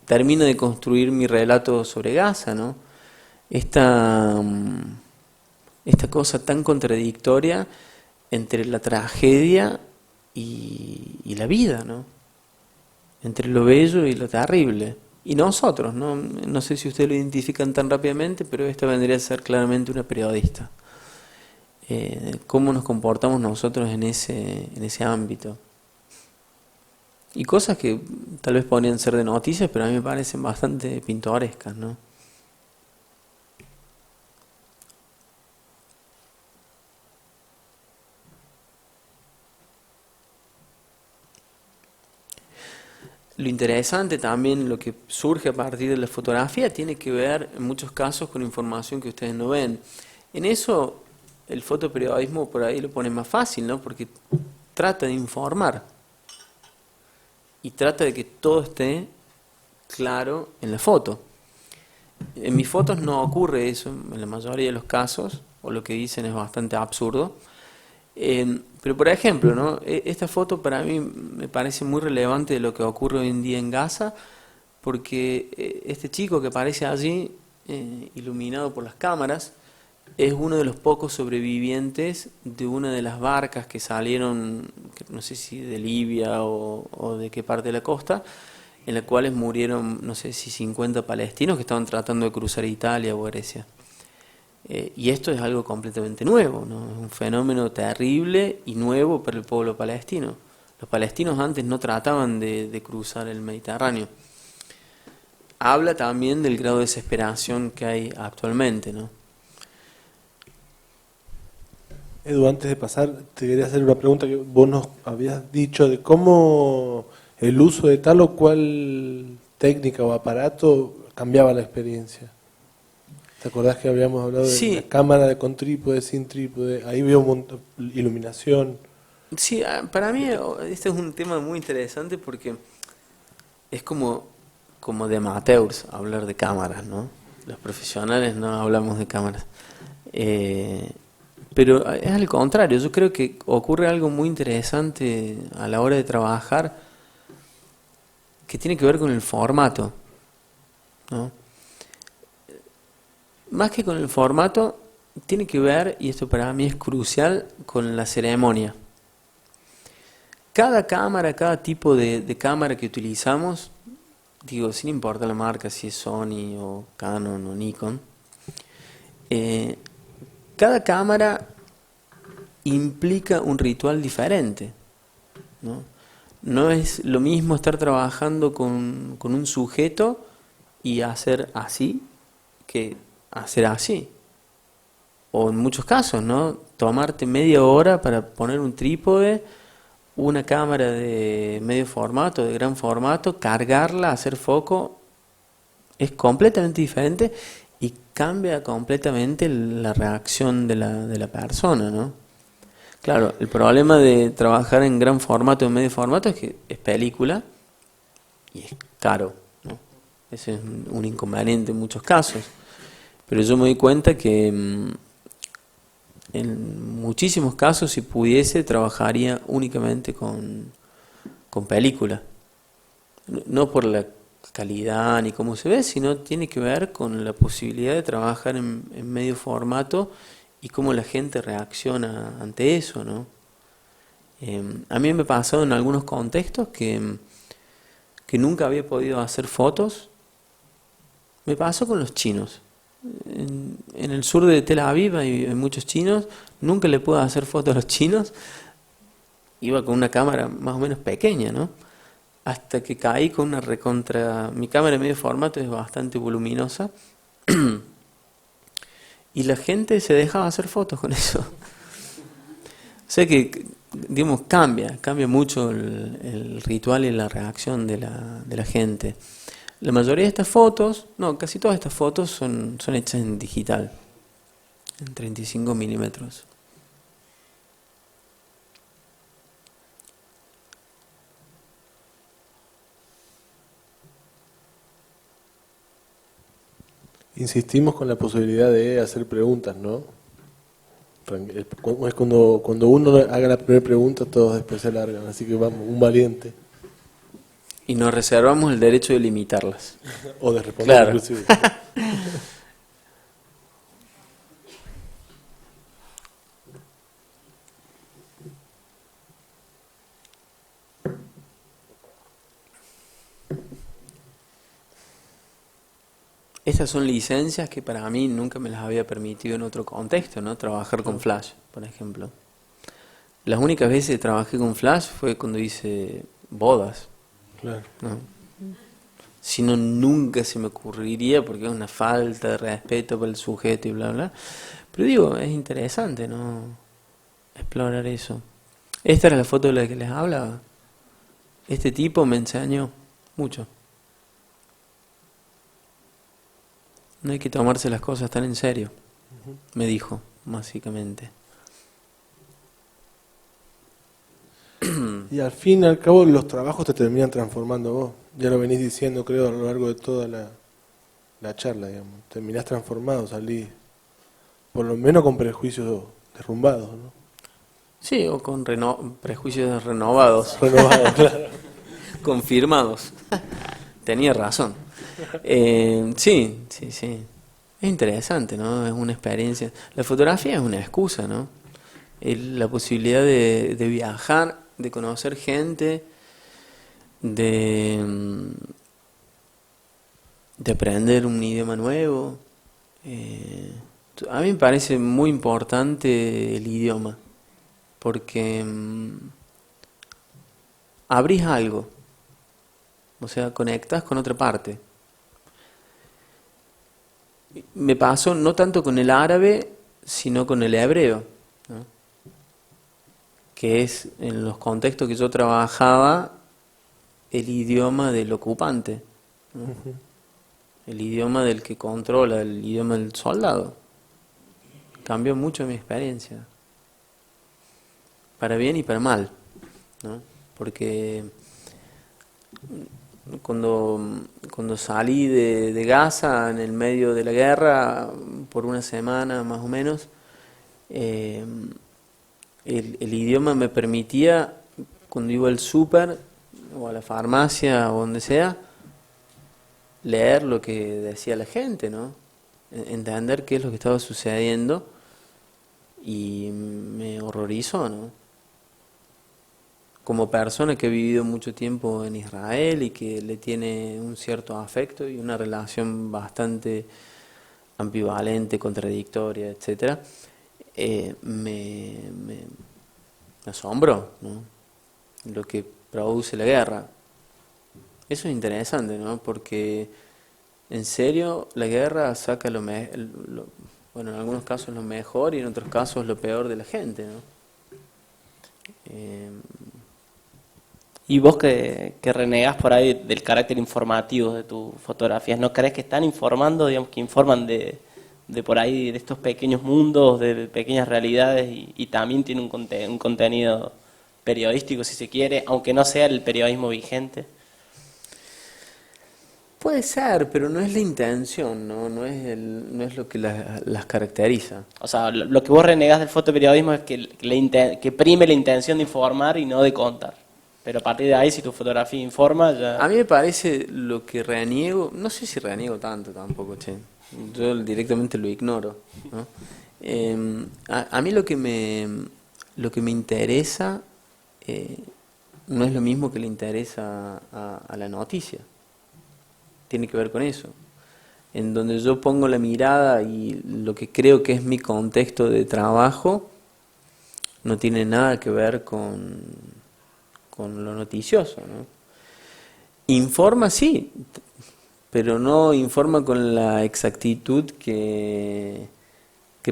termina de construir mi relato sobre Gaza, ¿no? Esta cosa tan contradictoria entre la tragedia y la vida, ¿no? Entre lo bello y lo terrible. Y nosotros, no sé si ustedes lo identifican tan rápidamente, pero esta vendría a ser claramente una periodista. Cómo nos comportamos nosotros en ese ámbito. Y cosas que tal vez podrían ser de noticias, pero a mí me parecen bastante pintorescas, ¿no? lo interesante también, lo que surge a partir de la fotografía, tiene que ver en muchos casos con información que ustedes no ven. En eso el fotoperiodismo por ahí lo pone más fácil, ¿no? Porque trata de informar y trata de que todo esté claro en la foto. En mis fotos no ocurre eso en la mayoría de los casos, o lo que dicen es bastante absurdo. Pero por ejemplo, ¿no? Esta foto para mí me parece muy relevante de lo que ocurre hoy en día en Gaza, porque este chico que aparece allí, iluminado por las cámaras, es uno de los pocos sobrevivientes de una de las barcas que salieron, no sé si de Libia o de qué parte de la costa, en las cuales murieron, no sé si 50 palestinos que estaban tratando de cruzar Italia o Grecia. Y esto es algo completamente nuevo, ¿no? Es un fenómeno terrible y nuevo para el pueblo palestino. Los palestinos antes no trataban de cruzar el Mediterráneo. Habla también del grado de desesperación que hay actualmente, ¿no? Edu, antes de pasar, te quería hacer una pregunta que vos nos habías dicho de cómo el uso de tal o cual técnica o aparato cambiaba la experiencia. ¿Te acordás que habíamos hablado de Sí. la cámara con trípode, sin trípode? Ahí veo un montón, iluminación. Sí, para mí este es un tema muy interesante porque es como de amateurs hablar de cámaras, ¿no? Los profesionales no hablamos de cámaras. Pero es al contrario, yo creo que ocurre algo muy interesante a la hora de trabajar que tiene que ver con el formato, ¿no? Más que con el formato, tiene que ver, y esto para mí es crucial, con la ceremonia. Cada cámara, cada tipo de cámara que utilizamos, digo, sin importar la marca, si es Sony o Canon o Nikon, cada cámara implica un ritual diferente, ¿no? No es lo mismo estar trabajando con un sujeto y hacer así que hacer así. O en muchos casos, ¿no? Tomarte media hora para poner un trípode, una cámara de medio formato, de gran formato, cargarla, hacer foco, es completamente diferente y cambia completamente la reacción de la persona, ¿no? Claro, el problema de trabajar en gran formato o en medio formato es que es película y es caro, ¿no? Ese es un inconveniente en muchos casos. Pero yo me doy cuenta que en muchísimos casos, si pudiese, trabajaría únicamente con película. No por la calidad ni cómo se ve, sino tiene que ver con la posibilidad de trabajar en medio formato y cómo la gente reacciona ante eso, ¿no? A mí me ha pasado en algunos contextos que nunca había podido hacer fotos. Me pasó con los chinos. En el sur de Tel Aviv hay muchos chinos, nunca le pude hacer fotos a los chinos, iba con una cámara más o menos pequeña, ¿no? Hasta que caí con una recontra... Mi cámara de medio formato es bastante voluminosa y la gente se dejaba hacer fotos con eso. O sea que, digamos, cambia mucho el ritual y la reacción de la gente. La mayoría de estas fotos, no, casi todas estas fotos son hechas en digital, en 35 milímetros. Insistimos con la posibilidad de hacer preguntas, ¿no? Es cuando uno haga la primera pregunta, todos después se largan, así que vamos, un valiente. Y nos reservamos el derecho de limitarlas. O de responder, Claro. inclusive. Estas son licencias que para mí nunca me las había permitido en otro contexto, ¿no? Trabajar con Flash, por ejemplo. Las únicas veces que trabajé con Flash fue cuando hice bodas, Claro. ¿no? Si no, nunca se me ocurriría porque es una falta de respeto para el sujeto y bla, bla. Pero digo, es interesante, ¿no? Explorar eso. Esta era la foto de la que les hablaba. Este tipo me enseñó mucho. No hay que tomarse las cosas tan en serio, me dijo, básicamente. Y al fin y al cabo los trabajos te terminan transformando vos. Ya lo venís diciendo, creo, a lo largo de toda la charla, digamos. Terminás transformado, salís, por lo menos con prejuicios derrumbados, ¿no? Sí, o con prejuicios renovados. Renovados, claro. Confirmados. Tenía razón. Sí. Es interesante, ¿no? Es una experiencia. La fotografía es una excusa, ¿no? La posibilidad de viajar, de conocer gente, de aprender un idioma nuevo. A mí me parece muy importante el idioma, porque abrís algo, o sea, conectas con otra parte. Me pasó no tanto con el árabe, sino con el hebreo, ¿no? Que es, en los contextos que yo trabajaba, el idioma del ocupante, ¿no? El idioma del que controla, el idioma del soldado. Cambió mucho mi experiencia, para bien y para mal, ¿no? Porque cuando salí de Gaza en el medio de la guerra, por una semana más o menos, el idioma me permitía, cuando iba al súper o a la farmacia o donde sea, leer lo que decía la gente, ¿no? Entender qué es lo que estaba sucediendo, y me horrorizó, ¿no? Como persona que he vivido mucho tiempo en Israel y que le tiene un cierto afecto y una relación bastante ambivalente, contradictoria, etcétera, me asombró, ¿no? Lo que produce la guerra. Eso es interesante, ¿no? Porque en serio la guerra saca bueno, en algunos casos lo mejor y en otros casos lo peor de la gente, ¿no? Y vos que renegás por ahí del carácter informativo de tus fotografías, ¿no crees que están informando, digamos, que informan de por ahí, de estos pequeños mundos, de pequeñas realidades, y también tiene un contenido periodístico, si se quiere, aunque no sea el periodismo vigente? Puede ser, pero no es la intención, ¿no? No es lo que las caracteriza. O sea, lo que vos renegás del fotoperiodismo es que prime la intención de informar y no de contar. Pero a partir de ahí, si tu fotografía informa, ya... A mí me parece lo que reniego, no sé si reniego tanto tampoco, che. Yo directamente lo ignoro, ¿no? A mí lo que me interesa no es lo mismo que le interesa a la noticia. Tiene que ver con eso. En donde yo pongo la mirada y lo que creo que es mi contexto de trabajo no tiene nada que ver con lo noticioso, ¿no? Informa, sí, pero no informa con la exactitud que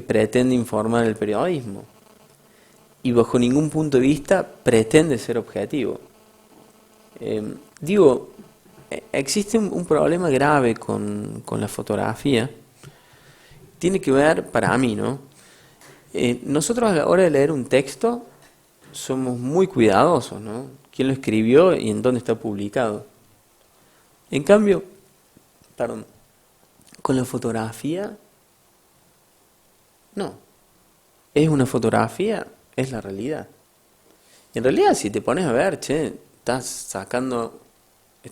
pretende informar el periodismo. Y bajo ningún punto de vista pretende ser objetivo. Existe un problema grave con la fotografía. Tiene que ver, para mí, ¿no? Nosotros a la hora de leer un texto somos muy cuidadosos, ¿no? ¿Quién lo escribió y en dónde está publicado? En cambio, con la fotografía, no. Es una fotografía, es la realidad. Y en realidad, si te pones a ver, estás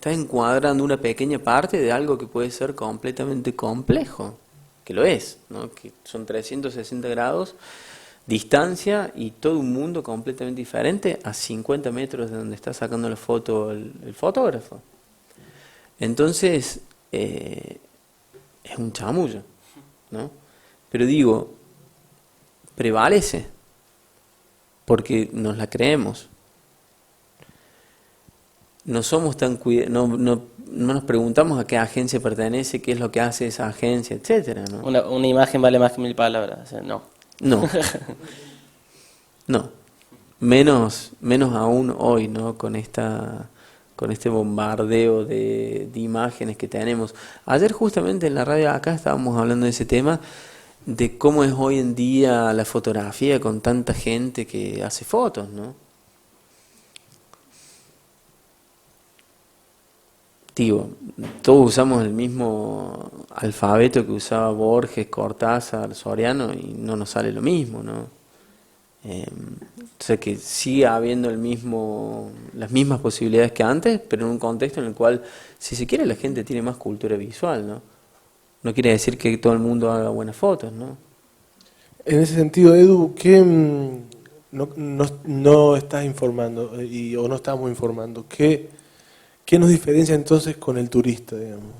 encuadrando una pequeña parte de algo que puede ser completamente complejo, que lo es, ¿no? Que son 360 grados, distancia y todo un mundo completamente diferente a 50 metros de donde está sacando la foto el fotógrafo. Entonces, es un chamullo, ¿no? Pero digo, prevalece, porque nos la creemos. No somos tan no nos preguntamos a qué agencia pertenece, qué es lo que hace esa agencia, etcétera, ¿no? Una imagen vale más que 1000 palabras, o sea, no. No. Menos aún hoy, ¿no? Con esta con este bombardeo de imágenes que tenemos. Ayer justamente en la radio acá estábamos hablando de ese tema, de cómo es hoy en día la fotografía con tanta gente que hace fotos, ¿no? Digo, todos usamos el mismo alfabeto que usaba Borges, Cortázar, Soriano y no nos sale lo mismo, ¿no? O sea que sigue habiendo las mismas posibilidades que antes, pero en un contexto en el cual, si se quiere, la gente tiene más cultura visual, ¿no? No quiere decir que todo el mundo haga buenas fotos, ¿no? En ese sentido, Edu, ¿qué no estás informando o no estamos informando? ¿Qué nos diferencia entonces con el turista, digamos?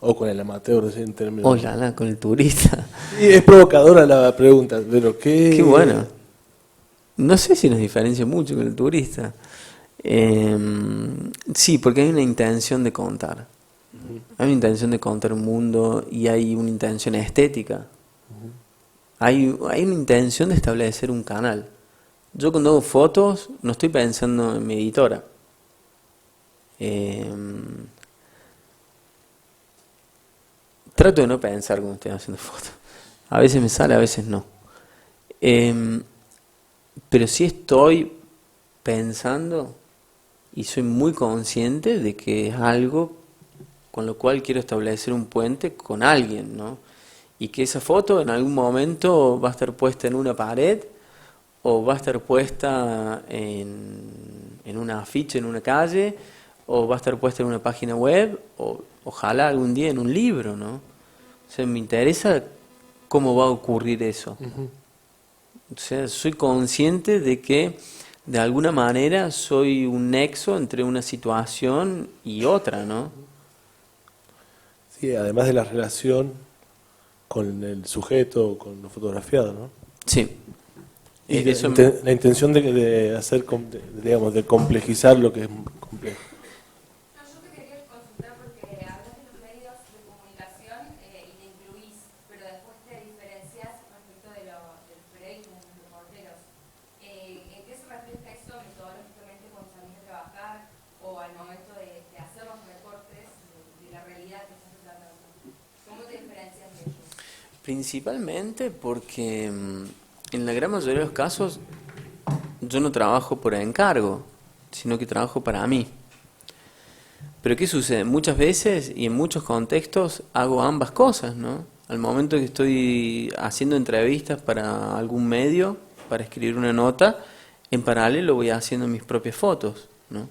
O con el amateur, en términos. Hola, con el turista. Sí, es provocadora la pregunta, pero Qué bueno. No sé si nos diferencia mucho con el turista. Sí, porque hay una intención de contar. Hay una intención de contar un mundo y hay una intención estética. Hay una intención de establecer un canal. Yo cuando hago fotos no estoy pensando en mi editora. Trato de no pensar cuando estoy haciendo fotos. A veces me sale, a veces no. Pero sí estoy pensando y soy muy consciente de que es algo con lo cual quiero establecer un puente con alguien, ¿no? Y que esa foto en algún momento va a estar puesta en una pared o va a estar puesta en una afiche en una calle o va a estar puesta en una página web o ojalá algún día en un libro, ¿no? O sea, me interesa cómo va a ocurrir eso. O sea, soy consciente de que de alguna manera soy un nexo entre una situación y otra, ¿no? Sí, además de la relación con el sujeto, con lo fotografiado, ¿no? Sí. Y la intención de hacer, digamos, de complejizar lo que es complejo. No, yo te quería consultar porque hablas de los medios de comunicación y te incluís, pero después te diferencias respecto del periodismo, de los reporteros. ¿En qué se refleja eso metodológicamente cuando salís a trabajar o al momento de hacer los reportes de la realidad que estás tratando? ¿Cómo te diferencias de ellos? Principalmente porque en la gran mayoría de los casos yo no trabajo por encargo, sino que trabajo para mí. Pero ¿qué sucede? Muchas veces y en muchos contextos hago ambas cosas, ¿no? Al momento que estoy haciendo entrevistas para algún medio, para escribir una nota, en paralelo voy haciendo mis propias fotos, ¿no?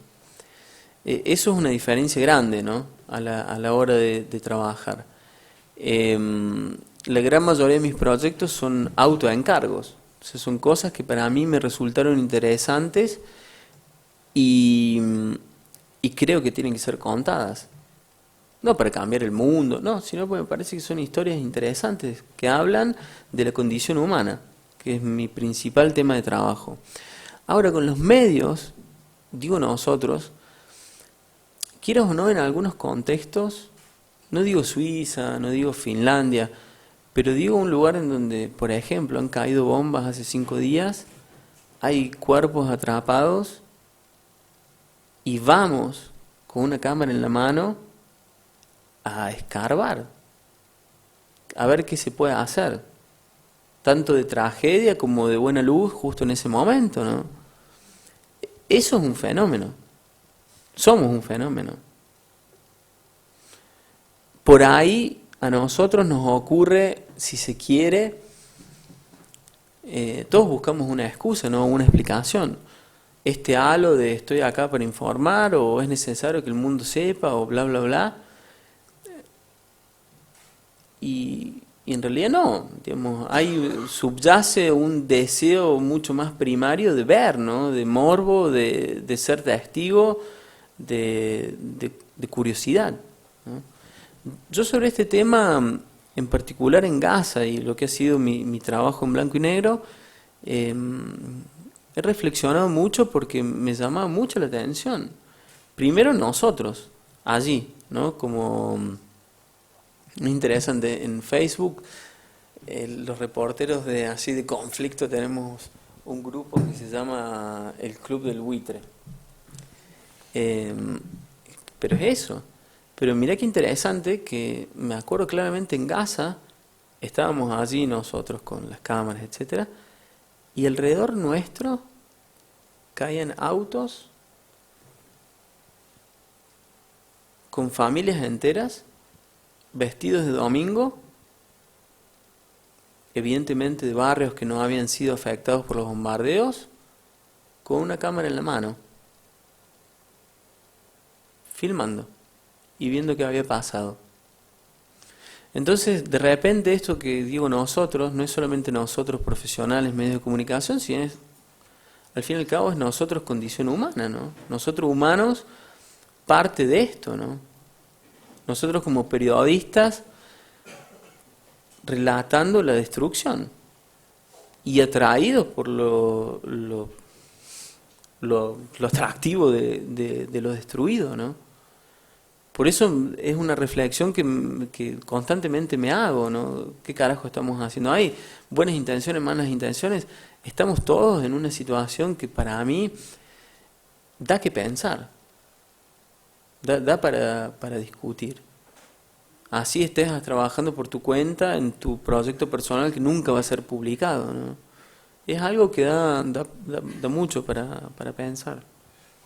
Eso es una diferencia grande, ¿no? A la hora de trabajar. La gran mayoría de mis proyectos son autoencargos. O sea, son cosas que para mí me resultaron interesantes y creo que tienen que ser contadas. No para cambiar el mundo, no, sino porque me parece que son historias interesantes que hablan de la condición humana, que es mi principal tema de trabajo. Ahora, con los medios, digo nosotros, quieras o no, en algunos contextos, no digo Suiza, no digo Finlandia, pero digo un lugar en donde, por ejemplo, han caído bombas hace 5 días, hay cuerpos atrapados y vamos con una cámara en la mano a escarbar, a ver qué se puede hacer, tanto de tragedia como de buena luz justo en ese momento, ¿no? Eso es un fenómeno, somos un fenómeno. Por ahí a nosotros nos ocurre, si se quiere, todos buscamos una excusa, ¿no? Una explicación. Este halo de estoy acá para informar o es necesario que el mundo sepa o bla, bla, bla. Y en realidad no, digamos, subyace un deseo mucho más primario de ver, ¿no? De morbo, de ser testigo, de curiosidad, ¿no? Yo sobre este tema, en particular en Gaza y lo que ha sido mi trabajo en blanco y negro, he reflexionado mucho porque me llamaba mucho la atención. Primero nosotros, allí, ¿no? Como es interesante, en Facebook, los reporteros de conflicto tenemos un grupo que se llama el Club del Buitre. pero es eso. Pero mirá qué interesante que me acuerdo claramente en Gaza, estábamos allí nosotros con las cámaras, etcétera, y alrededor nuestro caían autos con familias enteras, vestidos de domingo, evidentemente de barrios que no habían sido afectados por los bombardeos, con una cámara en la mano, filmando y viendo qué había pasado. Entonces, de repente, esto que digo nosotros, no es solamente nosotros profesionales, medios de comunicación, sino es, al fin y al cabo, es nosotros condición humana, ¿no? Nosotros humanos, parte de esto, ¿no? Nosotros como periodistas, relatando la destrucción y atraídos por lo atractivo de lo destruido, ¿no? Por eso es una reflexión que constantemente me hago, ¿no? ¿Qué carajo estamos haciendo ahí? Buenas intenciones, malas intenciones. Estamos todos en una situación que para mí da que pensar, da para discutir. Así estés trabajando por tu cuenta en tu proyecto personal que nunca va a ser publicado, ¿no? Es algo que da mucho para pensar.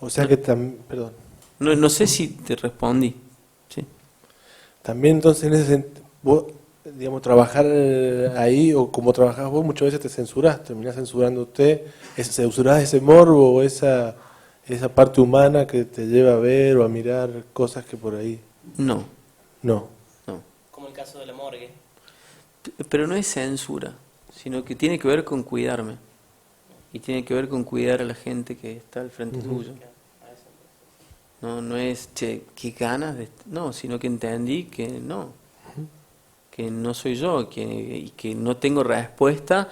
O sea que también, perdón. No sé si te respondí. ¿Sí? También entonces en ese sentido, vos, digamos, trabajar ahí, o como trabajás vos, muchas veces te censurás, terminás censurándote, censurás ese morbo o esa parte humana que te lleva a ver o a mirar cosas que por ahí... No. Como el caso de la morgue. Pero no es censura, sino que tiene que ver con cuidarme. Y tiene que ver con cuidar a la gente que está al frente tuyo. No es, che, qué ganas de... No, sino que entendí que no soy yo, y que no tengo respuesta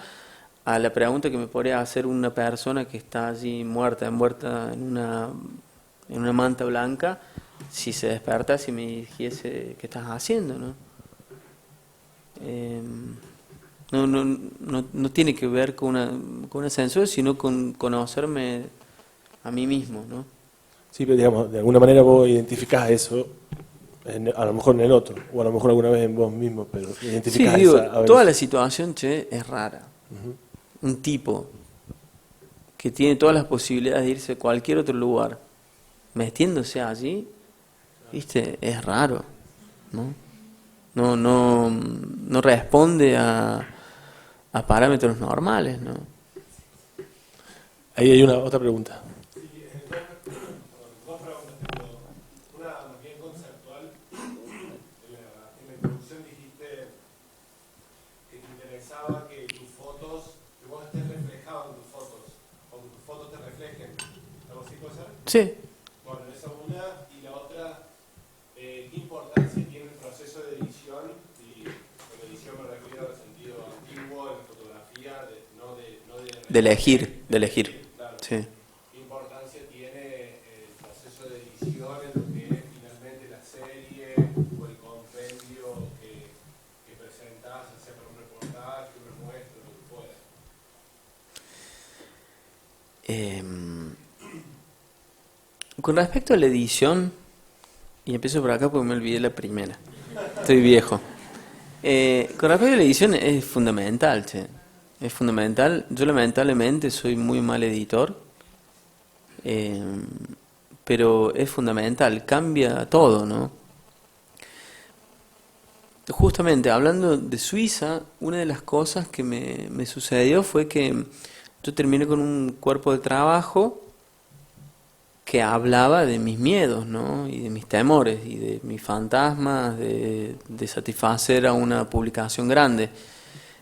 a la pregunta que me podría hacer una persona que está allí envuelta en una manta blanca, si se despertase y me dijese, ¿qué estás haciendo? No tiene que ver con una censura, sino con conocerme a mí mismo, ¿no? Sí, pero digamos, de alguna manera vos identificás eso, a lo mejor en el otro, o a lo mejor alguna vez en vos mismo, pero identificás sí, digo, esa... toda la situación, che, es rara. Un tipo que tiene todas las posibilidades de irse a cualquier otro lugar, metiéndose allí, ¿viste? Es raro, ¿no? No responde a parámetros normales, ¿no? Ahí hay otra pregunta. Sí. Bueno, esa es una, y la otra, ¿qué importancia tiene el proceso de edición? Y con edición me refiero al sentido antiguo, en fotografía, De elegir. Claro. Sí. ¿Qué importancia tiene el proceso de edición en lo que es finalmente la serie o el compendio que presentás, sea para un reportaje, una muestra, lo que fuera? Con respecto a la edición, y empiezo por acá porque me olvidé la primera, estoy viejo. Con respecto a la edición es fundamental, che. Es fundamental. Yo lamentablemente soy muy mal editor, pero es fundamental, cambia todo, ¿no? Justamente hablando de Suiza, una de las cosas que me sucedió fue que yo terminé con un cuerpo de trabajo que hablaba de mis miedos, ¿no? Y de mis temores y de mis fantasmas de satisfacer a una publicación grande.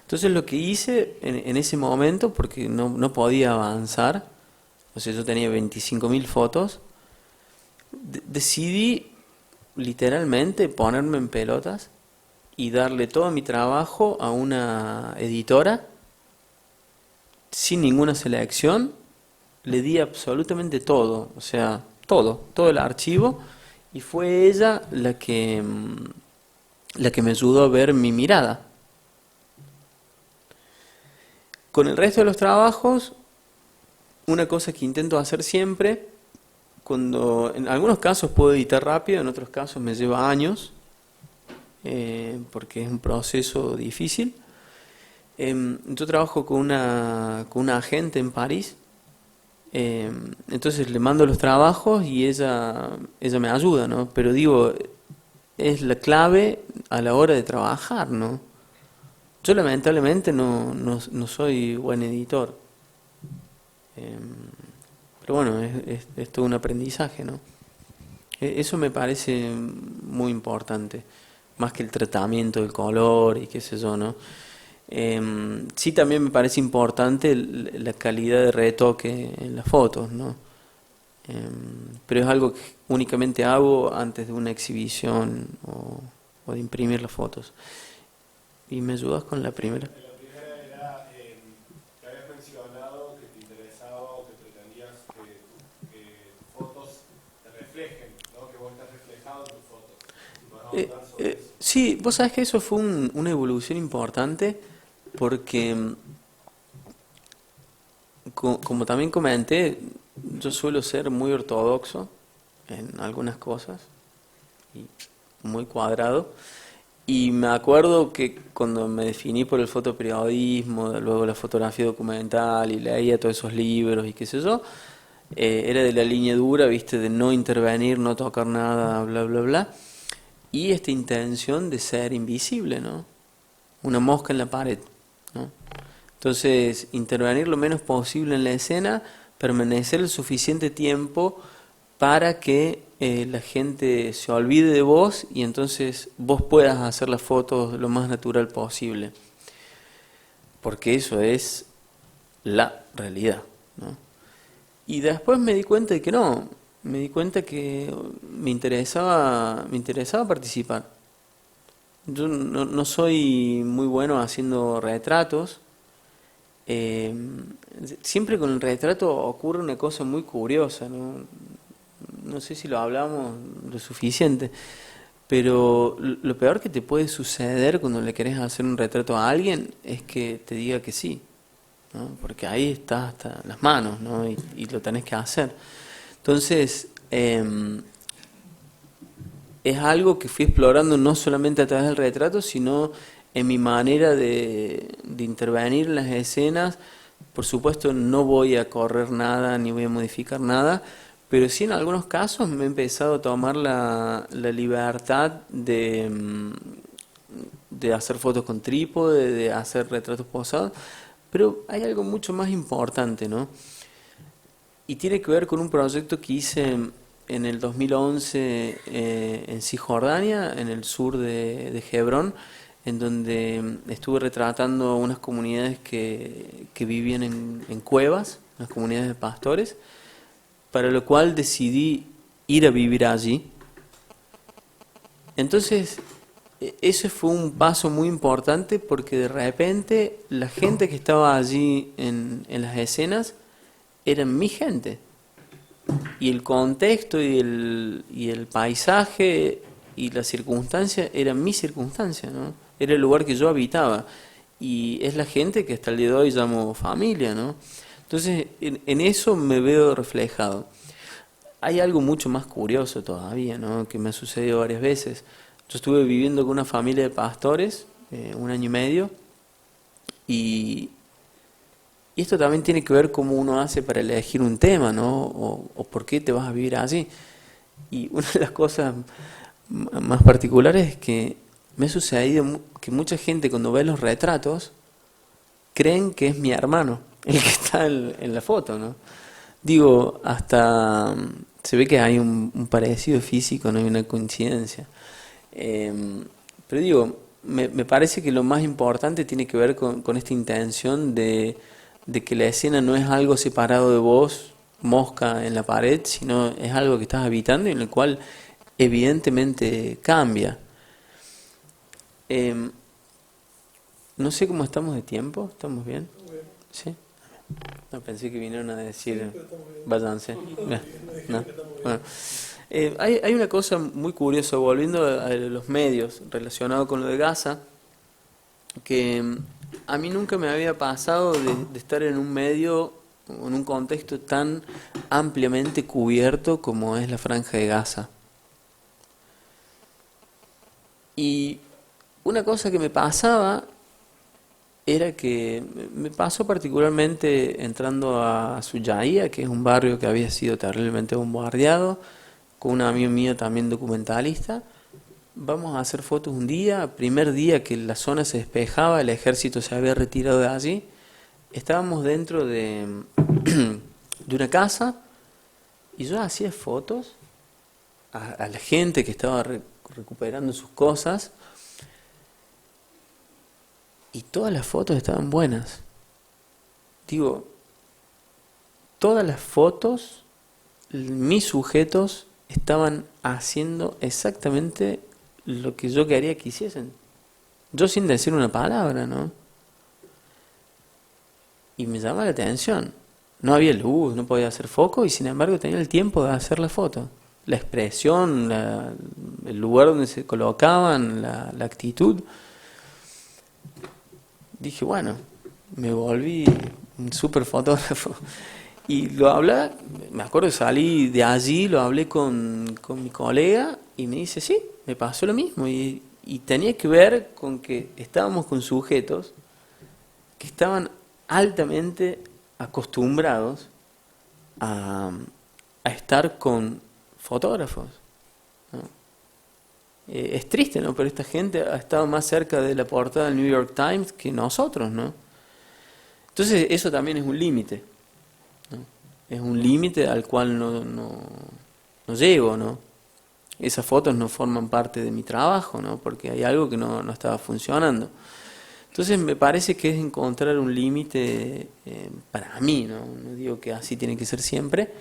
Entonces lo que hice en ese momento, porque no podía avanzar, o sea, yo tenía 25.000 fotos, decidí literalmente ponerme en pelotas y darle todo mi trabajo a una editora sin ninguna selección. Le di absolutamente todo, o sea, todo el archivo, y fue ella la que me ayudó a ver mi mirada. Con el resto de los trabajos, una cosa que intento hacer siempre, cuando en algunos casos puedo editar rápido, en otros casos me lleva años, porque es un proceso difícil. Yo trabajo con una agente en París, entonces le mando los trabajos y ella me ayuda, ¿no? Pero digo, es la clave a la hora de trabajar, ¿no? Yo lamentablemente no soy buen editor, pero bueno, es todo un aprendizaje, ¿no? Eso me parece muy importante, más que el tratamiento del color y qué sé yo, ¿no? Sí, también me parece importante la calidad de retoque en las fotos, ¿no? Pero es algo que únicamente hago antes de una exhibición o de imprimir las fotos. ¿Y me ayudas con la primera? La primera era que habías mencionado que te interesaba o que pretendías que tus fotos te reflejen, ¿no? Que vos estás reflejado en tus fotos. Si podés hablar sobre eso. Sí, vos sabés que eso fue una evolución importante porque, como también comenté, yo suelo ser muy ortodoxo en algunas cosas y muy cuadrado. Y me acuerdo que cuando me definí por el fotoperiodismo, luego la fotografía documental y leía todos esos libros y qué sé yo, era de la línea dura, viste, de no intervenir, no tocar nada, bla, bla, bla. Y esta intención de ser invisible, ¿no? Una mosca en la pared, ¿no? Entonces, intervenir lo menos posible en la escena, permanecer el suficiente tiempo para que la gente se olvide de vos y entonces vos puedas hacer las fotos lo más natural posible. Porque eso es la realidad, ¿no? Y después me di cuenta de que no, me di cuenta que me interesaba participar. Yo no soy muy bueno haciendo retratos. Siempre con el retrato ocurre una cosa muy curiosa, ¿no? No sé si lo hablamos lo suficiente, pero lo peor que te puede suceder cuando le querés hacer un retrato a alguien es que te diga que sí, ¿no? Porque ahí está hasta las manos, ¿no? Y lo tenés que hacer. Entonces, es algo que fui explorando no solamente a través del retrato, sino en mi manera de intervenir en las escenas. Por supuesto, no voy a correr nada ni voy a modificar nada, pero sí en algunos casos me he empezado a tomar la libertad de hacer fotos con trípode, de hacer retratos posados, pero hay algo mucho más importante, ¿no? Y tiene que ver con un proyecto que hice en el 2011 en Cisjordania, en el sur de Hebrón, en donde estuve retratando unas comunidades que vivían en cuevas, unas comunidades de pastores, para lo cual decidí ir a vivir allí. Entonces, ese fue un paso muy importante porque de repente la gente que estaba allí en las escenas eran mi gente. Y el contexto y el paisaje y la circunstancia eran mi circunstancia, ¿no? Era el lugar que yo habitaba. Y es la gente que hasta el día de hoy llamo familia, ¿no? Entonces, en eso me veo reflejado. Hay algo mucho más curioso todavía, ¿no? Que me ha sucedido varias veces. Yo estuve viviendo con una familia de pastores, 1 año y medio, y esto también tiene que ver cómo uno hace para elegir un tema, ¿no? O por qué te vas a vivir allí. Y una de las cosas más particulares es que me ha sucedido que mucha gente cuando ve los retratos creen que es mi hermano el que está en la foto, ¿no? Digo, hasta se ve que hay un parecido físico, no hay una coincidencia. Pero digo, me parece que lo más importante tiene que ver con esta intención de que la escena no es algo separado de vos, mosca en la pared, sino es algo que estás habitando y en el cual evidentemente cambia. No sé cómo estamos de tiempo, ¿estamos bien? ¿Sí? No, pensé que vinieron a decir, váyanse. No. Bueno. Hay una cosa muy curiosa, volviendo a los medios, relacionado con lo de Gaza, que a mí nunca me había pasado de estar en un medio en un contexto tan ampliamente cubierto como es la Franja de Gaza. Y una cosa que me pasaba era que me pasó particularmente entrando a Suyahía, que es un barrio que había sido terriblemente bombardeado, con un amigo mío también documentalista. Vamos a hacer fotos un día, primer día que la zona se despejaba, el ejército se había retirado de allí. Estábamos dentro de una casa y yo hacía fotos a la gente que estaba recuperando sus cosas y todas las fotos estaban buenas. Digo, todas las fotos, mis sujetos estaban haciendo exactamente lo que yo quería que hiciesen. Yo sin decir una palabra, ¿no? Y me llama la atención. No había luz, no podía hacer foco y sin embargo tenía el tiempo de hacer la foto. La expresión, el lugar donde se colocaban, la actitud. Dije, bueno, me volví un súper fotógrafo. Y lo hablé, me acuerdo que salí de allí, lo hablé con mi colega y me dice, sí, me pasó lo mismo. Y tenía que ver con que estábamos con sujetos que estaban altamente acostumbrados a estar con fotógrafos, ¿no? Es triste, ¿no? Pero esta gente ha estado más cerca de la portada del New York Times que nosotros, ¿no? Entonces eso también es un límite, ¿no? Es un límite al cual no llego, ¿no? Esas fotos no forman parte de mi trabajo, ¿no? Porque hay algo que no estaba funcionando. Entonces me parece que es encontrar un límite para mí, ¿no? No digo que así tiene que ser siempre,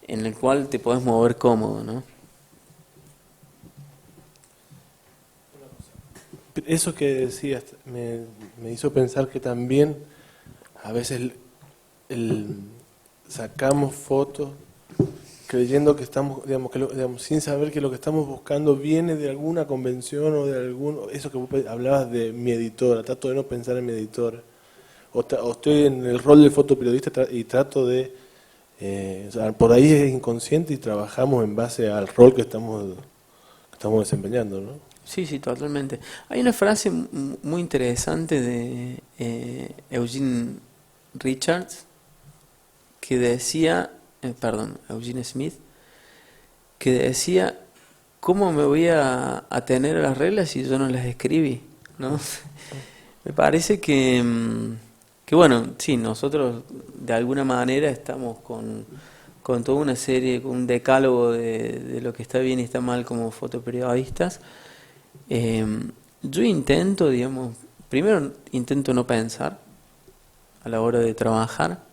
en el cual te podés mover cómodo, ¿no? Eso que decías me hizo pensar que también a veces sacamos fotos creyendo que estamos, digamos, sin saber que lo que estamos buscando viene de alguna convención o de algún, eso que vos hablabas de mi editora, trato de no pensar en mi editora, o estoy en el rol de fotoperiodista y trato de, o sea, por ahí es inconsciente y trabajamos en base al rol que estamos desempeñando, ¿no? Sí, sí, totalmente. Hay una frase muy interesante de Eugene Richards que decía, Eugene Smith, que decía, ¿cómo me voy a atener a las reglas si yo no las escribí? ¿No? Me parece que bueno, sí, nosotros de alguna manera estamos con toda una serie, con un decálogo de lo que está bien y está mal como fotoperiodistas. Yo intento, digamos, primero intento no pensar a la hora de trabajar.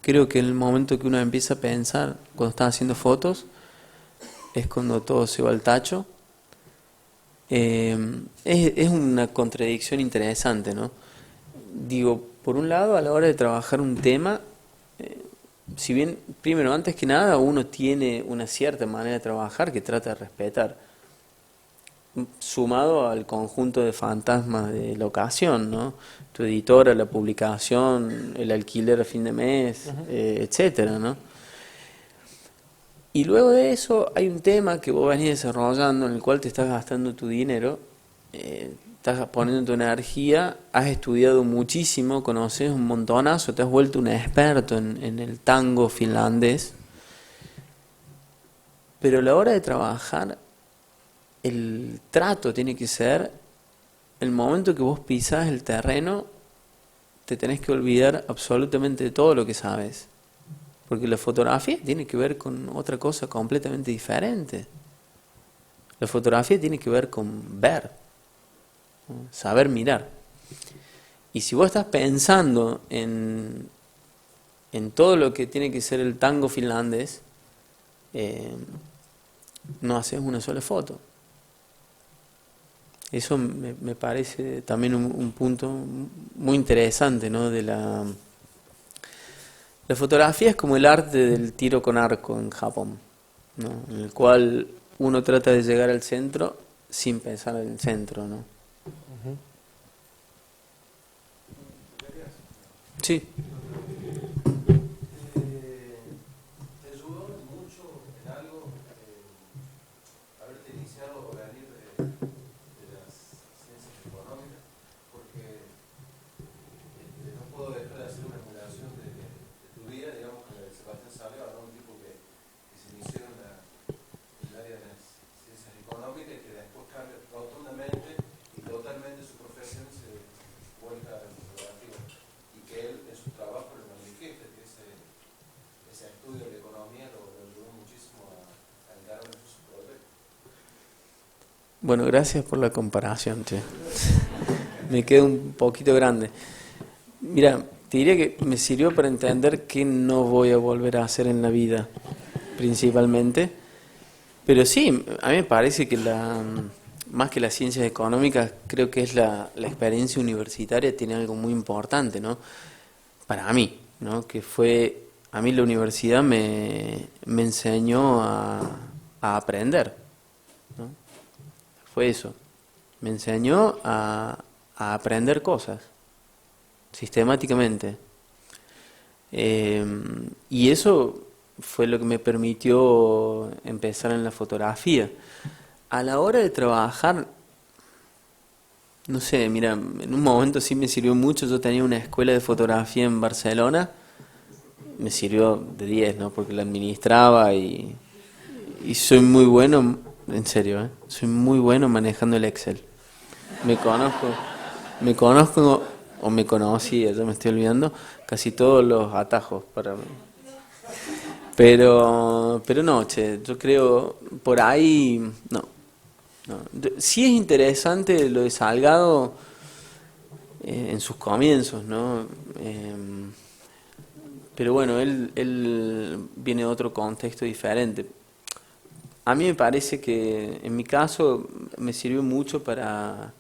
Creo que el momento que uno empieza a pensar cuando está haciendo fotos es cuando todo se va al tacho. Es una contradicción interesante, ¿no? Digo, por un lado, a la hora de trabajar un tema, si bien, primero, antes que nada, uno tiene una cierta manera de trabajar que trata de respetar, sumado al conjunto de fantasmas de la ocasión, ¿no? Tu editora, la publicación, el alquiler a fin de mes, etcétera, ¿no? Y luego de eso hay un tema que vos venís desarrollando en el cual te estás gastando tu dinero, estás poniendo tu energía, has estudiado muchísimo, conoces un montonazo, te has vuelto un experto en el tango finlandés, pero a la hora de trabajar el trato tiene que ser, el momento que vos pisás el terreno, te tenés que olvidar absolutamente de todo lo que sabes. Porque la fotografía tiene que ver con otra cosa completamente diferente. La fotografía tiene que ver con ver, ¿no? Saber mirar. Y si vos estás pensando en todo lo que tiene que ser el tango finlandés, no haces una sola foto. Eso me parece también un punto muy interesante, ¿no? De la fotografía es como el arte del tiro con arco en Japón, ¿no? En el cual uno trata de llegar al centro sin pensar en el centro, ¿no? Sí. Bueno, gracias por la comparación, che. Me quedo un poquito grande. Mira, te diría que me sirvió para entender qué no voy a volver a hacer en la vida, principalmente. Pero sí, a mí me parece que más que las ciencias económicas, creo que es la experiencia universitaria tiene algo muy importante, ¿no? Para mí, ¿no? Que fue, a mí la universidad me enseñó a aprender, ¿no? Fue eso, me enseñó a aprender cosas sistemáticamente. Y eso fue lo que me permitió empezar en la fotografía. A la hora de trabajar, no sé, mira, en un momento sí me sirvió mucho. Yo tenía una escuela de fotografía en Barcelona, me sirvió de 10, ¿no? Porque la administraba y soy muy bueno, en serio, ¿eh? Soy muy bueno manejando el Excel. Me conozco o me conocía, ya me estoy olvidando, casi todos los atajos para... Pero no, che, yo creo, por ahí, no. Sí es interesante lo de Salgado en sus comienzos, ¿no? Pero bueno, él viene de otro contexto diferente. A mí me parece que, en mi caso, me sirvió mucho para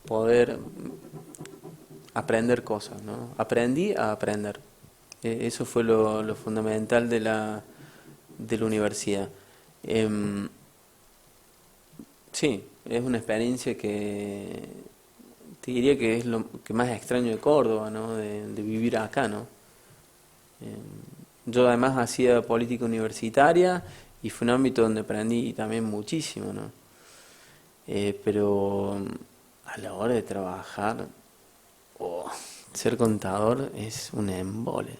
poder aprender cosas, ¿no? Aprendí a aprender. Eso fue lo fundamental de la universidad. Sí, es una experiencia que te diría que es lo que más extraño de Córdoba, ¿no? De vivir acá, ¿no? Yo además hacía política universitaria y fue un ámbito donde aprendí también muchísimo, ¿no? Pero a la hora de trabajar, ser contador es un embole,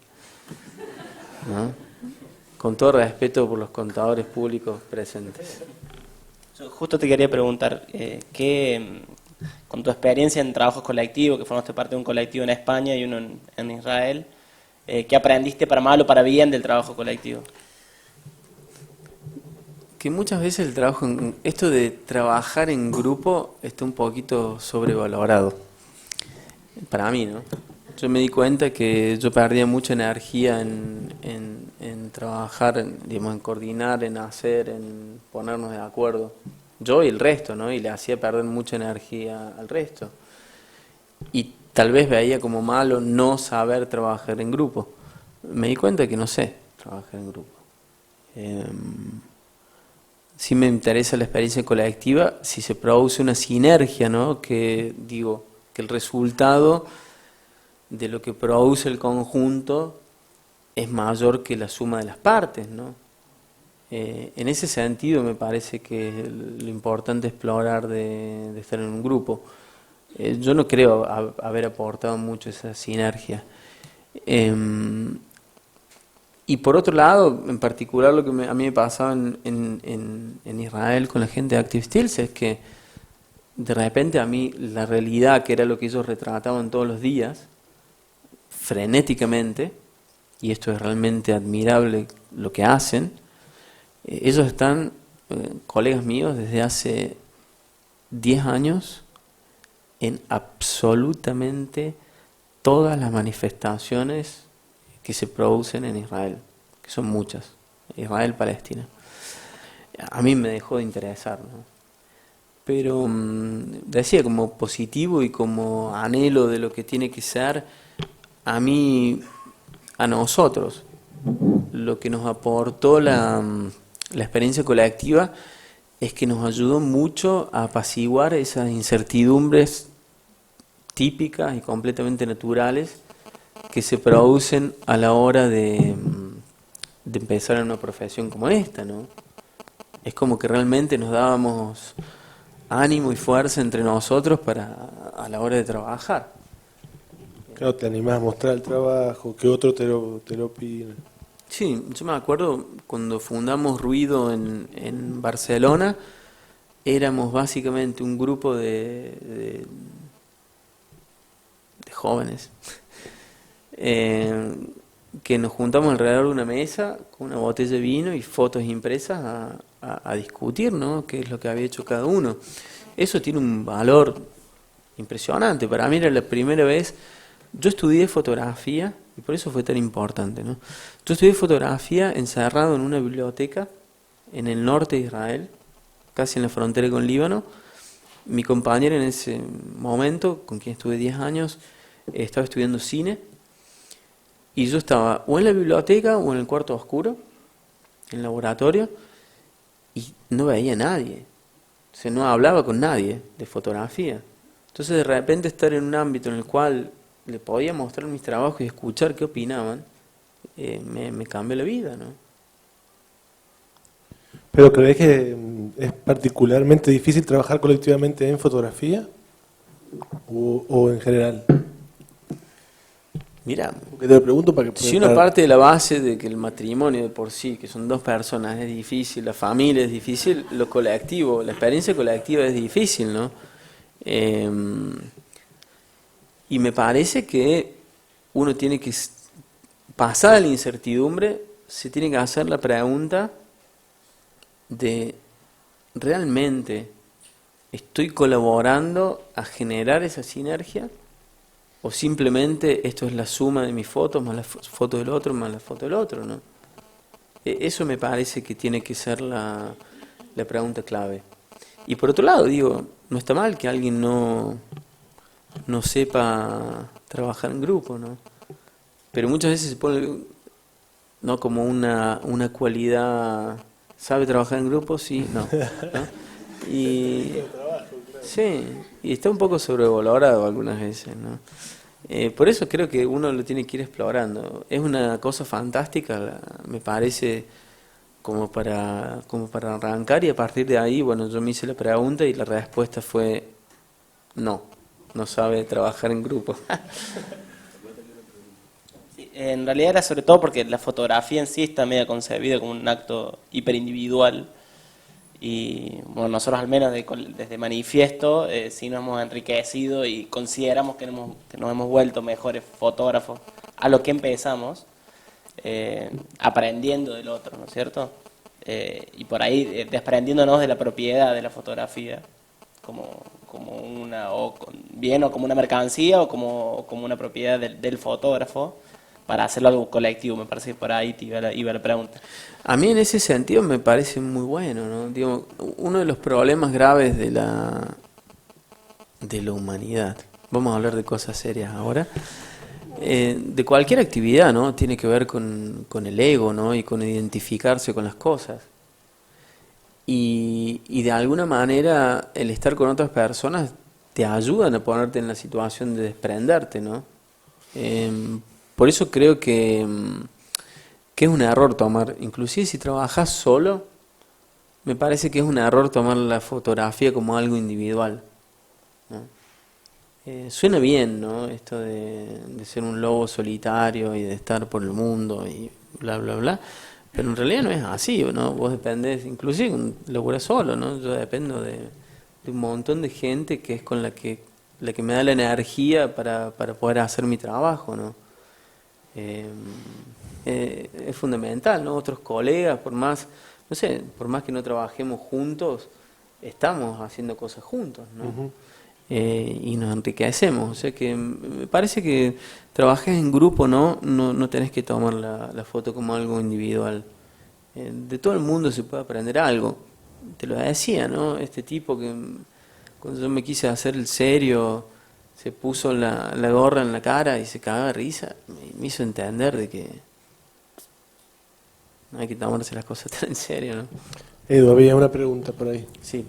¿no? Con todo respeto por los contadores públicos presentes. Yo justo te quería preguntar, con tu experiencia en trabajos colectivos, que formaste parte de un colectivo en España y uno en Israel, ¿qué aprendiste para mal o para bien del trabajo colectivo? Que muchas veces esto de trabajar en grupo está un poquito sobrevalorado, para mí, ¿no? Yo me di cuenta que yo perdía mucha energía en trabajar, digamos, en coordinar, en hacer, en ponernos de acuerdo. Yo y el resto, ¿no? Y le hacía perder mucha energía al resto. Y tal vez veía como malo no saber trabajar en grupo. Me di cuenta que no sé trabajar en grupo. Sí me interesa la experiencia colectiva si se produce una sinergia, ¿no? Que el resultado de lo que produce el conjunto es mayor que la suma de las partes, ¿no? En ese sentido me parece que lo importante es explorar de estar en un grupo. Yo no creo haber aportado mucho esa sinergia. Y por otro lado, en particular lo que a mí me pasaba en Israel con la gente de Active Steels es que de repente a mí la realidad, que era lo que ellos retrataban todos los días, frenéticamente, y esto es realmente admirable lo que hacen, ellos están, colegas míos, desde hace 10 años en absolutamente todas las manifestaciones que se producen en Israel, que son muchas, Israel-Palestina. A mí me dejó de interesar, ¿no? Pero decía, como positivo y como anhelo de lo que tiene que ser, a nosotros, lo que nos aportó la experiencia colectiva es que nos ayudó mucho a apaciguar esas incertidumbres típicas y completamente naturales que se producen a la hora de empezar en una profesión como esta, ¿no? Es como que realmente nos dábamos ánimo y fuerza entre nosotros a la hora de trabajar. Claro, te animás a mostrar el trabajo, que otro te lo opine. Sí, yo me acuerdo cuando fundamos Ruido en Barcelona, éramos básicamente un grupo de jóvenes que nos juntamos alrededor de una mesa con una botella de vino y fotos impresas a discutir, ¿no? Qué es lo que había hecho cada uno. Eso tiene un valor impresionante. Para mí era la primera vez. Yo estudié fotografía y por eso fue tan importante, ¿no? Yo estudié fotografía encerrado en una biblioteca en el norte de Israel, casi en la frontera con Líbano. Mi compañera en ese momento, con quien estuve 10 años, estaba estudiando cine y yo estaba o en la biblioteca o en el cuarto oscuro, en el laboratorio, y no veía a nadie. O sea, no hablaba con nadie de fotografía. Entonces de repente estar en un ámbito en el cual le podía mostrar mis trabajos y escuchar qué opinaban, me cambió la vida, ¿no? ¿Pero crees que es particularmente difícil trabajar colectivamente en fotografía? ¿O en general? Mira, Porque te lo pregunto para que... si uno parte de la base de que el matrimonio de por sí, que son dos personas, es difícil, la familia es difícil, lo colectivo, la experiencia colectiva es difícil, ¿no? Y me parece que uno tiene que, pasada la incertidumbre, se tiene que hacer la pregunta de ¿realmente estoy colaborando a generar esa sinergia? ¿O simplemente esto es la suma de mis fotos más la foto del otro más la foto del otro, ¿no? Eso me parece que tiene que ser la pregunta clave. Y por otro lado, digo, no está mal que alguien no sepa trabajar en grupo, ¿no? Pero muchas veces se pone, ¿no?, como una cualidad. ¿Sabe trabajar en grupo? Sí, no. Y sí, y está un poco sobrevalorado algunas veces, ¿no? Por eso creo que uno lo tiene que ir explorando. Es una cosa fantástica, me parece, como para arrancar, y a partir de ahí, bueno, yo me hice la pregunta y la respuesta fue no sabe trabajar en grupo. Sí, en realidad era sobre todo porque la fotografía en sí está medio concebida como un acto hiperindividual. Y bueno, nosotros al menos desde Manifiesto sí nos hemos enriquecido y consideramos que nos hemos vuelto mejores fotógrafos a lo que empezamos, aprendiendo del otro, ¿no es cierto? Y por ahí desprendiéndonos de la propiedad de la fotografía como una, bien o como una mercancía o como una propiedad del fotógrafo, para hacerlo algo colectivo. Me parece que por ahí iba la pregunta. A mí en ese sentido me parece muy bueno, ¿no? Digo, uno de los problemas graves de la humanidad, vamos a hablar de cosas serias ahora, de cualquier actividad, ¿no? Tiene que ver con el ego, ¿no? Y con identificarse con las cosas. Y de alguna manera el estar con otras personas te ayudan a ponerte en la situación de desprenderte, ¿no? Por eso creo que es un error tomar, inclusive si trabajas solo, me parece que es un error tomar la fotografía como algo individual, ¿no? Suena bien, ¿no? Esto de ser un lobo solitario y de estar por el mundo y bla, bla, bla. Pero en realidad no es así, ¿no? Vos dependés, inclusive laburás solo, ¿no? Yo dependo de un montón de gente que es con la que me da la energía para poder hacer mi trabajo, ¿no? Es fundamental, ¿no? Otros colegas, por más que no trabajemos juntos, estamos haciendo cosas juntos, ¿no? Uh-huh. Y nos enriquecemos. O sea que me parece que trabajes en grupo, no tenés que tomar la foto como algo individual. De todo el mundo se puede aprender algo. Te lo decía, ¿no? Este tipo que cuando yo me quise hacer el serio, se puso la gorra en la cara y se cagaba de risa. Me hizo entender de que no hay que tomarse las cosas tan en serio, ¿no? Edu, había una pregunta por ahí. Sí.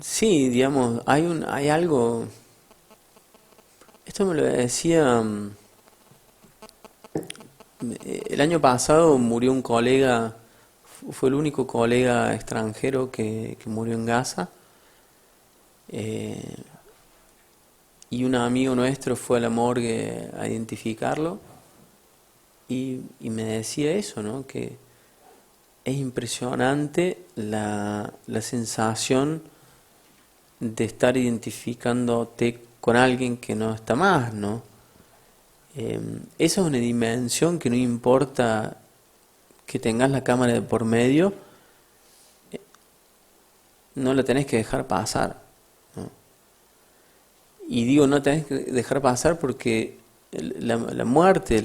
Sí, digamos, hay algo. Esto me lo decía. El año pasado murió un colega, fue el único colega extranjero que murió en Gaza. y un amigo nuestro fue a la morgue a identificarlo y me decía eso, ¿no? Que es impresionante la sensación de estar identificándote con alguien que no está más, ¿no? Esa es una dimensión que no importa que tengas la cámara de por medio, no la tenés que dejar pasar, ¿no? Y digo no tenés que dejar pasar porque la muerte,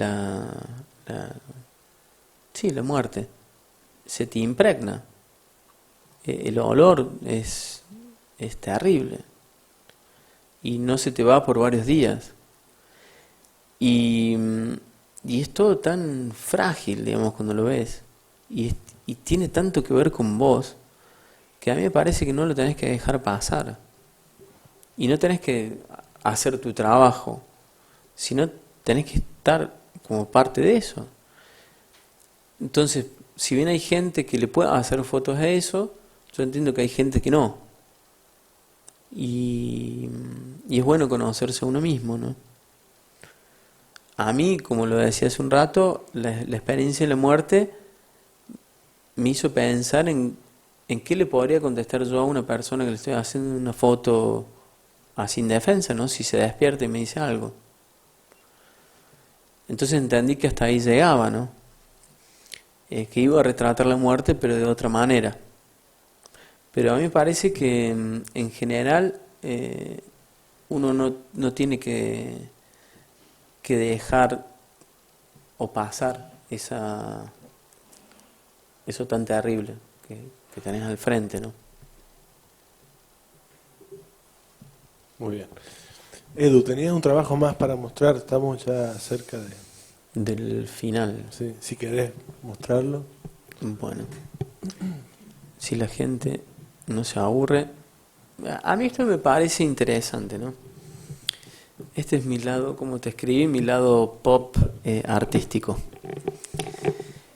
sí, la muerte, se te impregna. El olor es terrible y no se te va por varios días. Y es todo tan frágil, digamos, cuando lo ves. Y tiene tanto que ver con vos, que a mí me parece que no lo tenés que dejar pasar. Y no tenés que hacer tu trabajo, sino tenés que estar como parte de eso. Entonces, si bien hay gente que le pueda hacer fotos a eso, yo entiendo que hay gente que no. Y es bueno conocerse a uno mismo, ¿no? A mí, como lo decía hace un rato, la experiencia de la muerte me hizo pensar en qué le podría contestar yo a una persona que le estoy haciendo una foto así indefensa, ¿no? Si se despierta y me dice algo. Entonces entendí que hasta ahí llegaba, ¿no? Que iba a retratar la muerte, pero de otra manera. Pero a mí me parece que en general uno no tiene que dejar o pasar eso tan terrible que tenés al frente, ¿no? Muy bien. Edu, tenías un trabajo más para mostrar, estamos ya cerca Del final. sí, si querés mostrarlo. Bueno, si la gente no se aburre. A mí esto me parece interesante, ¿no? Este es mi lado, como te escribí, mi lado pop artístico.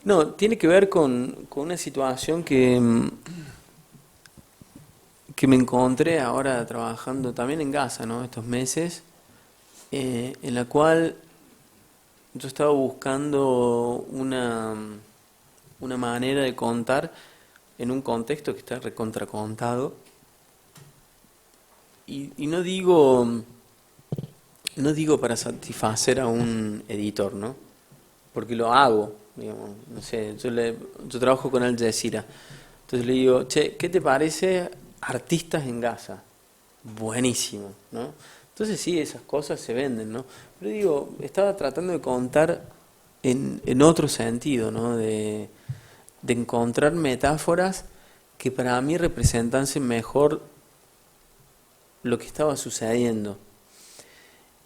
No, tiene que ver con una situación que me encontré ahora trabajando también en Gaza, ¿no? Estos meses, en la cual yo estaba buscando una manera de contar en un contexto que está recontracontado. Y no digo para satisfacer a un editor, ¿no? Porque lo hago, digamos, no sé, yo trabajo con Al Jazeera. Entonces le digo, che, ¿qué te parece artistas en Gaza? Buenísimo, ¿no? Entonces sí, esas cosas se venden, ¿no? Pero digo, estaba tratando de contar en otro sentido, ¿no? De encontrar metáforas que para mí representasen mejor lo que estaba sucediendo.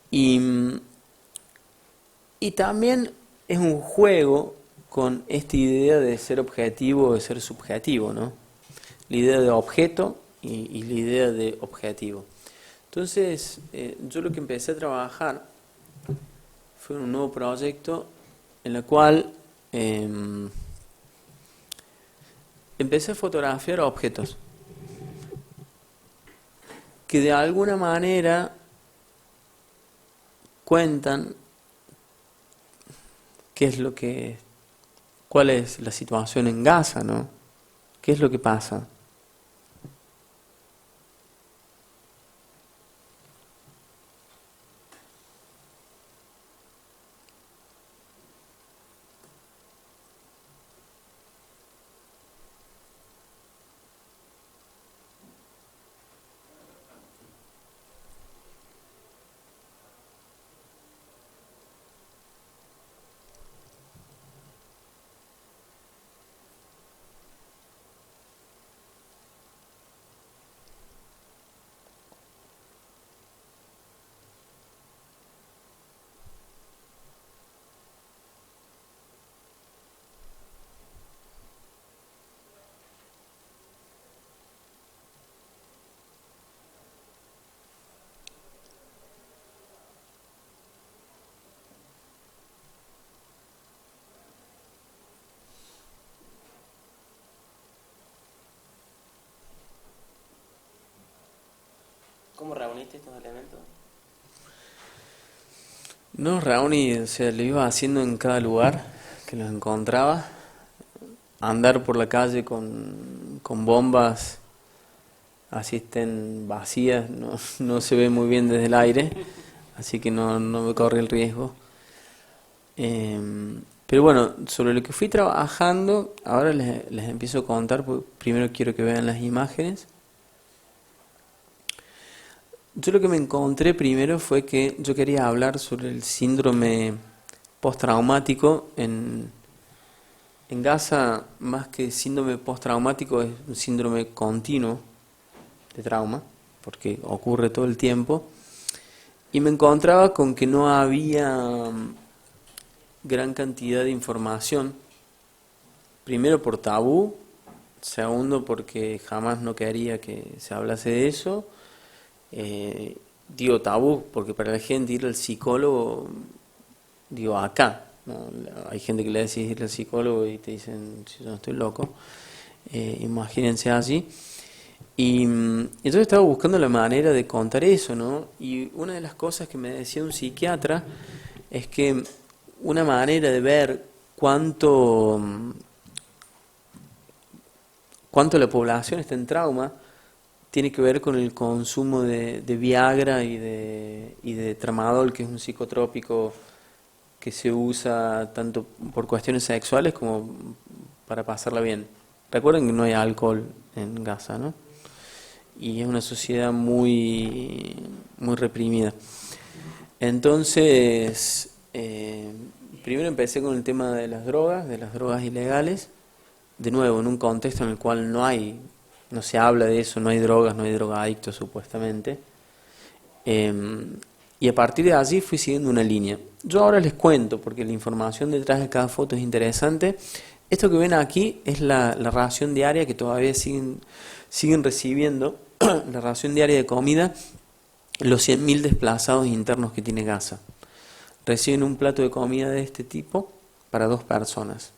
Y también es un juego con esta idea de ser objetivo o de ser subjetivo, ¿no? La idea de objeto y la idea de objetivo. Entonces, yo lo que empecé a trabajar fue un nuevo proyecto en el cual empecé a fotografiar objetos que de alguna manera cuentan cuál es la situación en Gaza, ¿no? ¿Qué es lo que pasa? ¿Cómo reuniste estos elementos? No, Raoni, o sea, lo iba haciendo en cada lugar que los encontraba. Andar por la calle con bombas, así estén vacías, no se ve muy bien desde el aire, así que no me corre el riesgo. Pero bueno, sobre lo que fui trabajando, ahora les empiezo a contar, porque primero quiero que vean las imágenes. Yo lo que me encontré primero fue que yo quería hablar sobre el síndrome postraumático. En Gaza, más que síndrome postraumático, es un síndrome continuo de trauma, porque ocurre todo el tiempo. Y me encontraba con que no había gran cantidad de información. Primero por tabú, segundo porque jamás no quería que se hablase de eso. Digo tabú porque para la gente ir al psicólogo, digo acá, ¿no? Hay gente que le decís ir al psicólogo y te dicen, si yo no estoy loco, imagínense así. Y entonces estaba buscando la manera de contar eso, ¿no? Y una de las cosas que me decía un psiquiatra es que una manera de ver cuánto la población está en trauma tiene que ver con el consumo de Viagra y de Tramadol, que es un psicotrópico que se usa tanto por cuestiones sexuales como para pasarla bien. Recuerden que no hay alcohol en Gaza, ¿no? Y es una sociedad muy reprimida. Entonces, primero empecé con el tema de las drogas ilegales, de nuevo en un contexto en el cual no se habla de eso, no hay drogas, no hay drogadictos supuestamente. Y a partir de allí fui siguiendo una línea. Yo ahora les cuento, porque la información detrás de cada foto es interesante. Esto que ven aquí es la ración diaria que todavía siguen recibiendo, la ración diaria de comida, los 100.000 desplazados internos que tiene Gaza. Reciben un plato de comida de este tipo para 2 personas.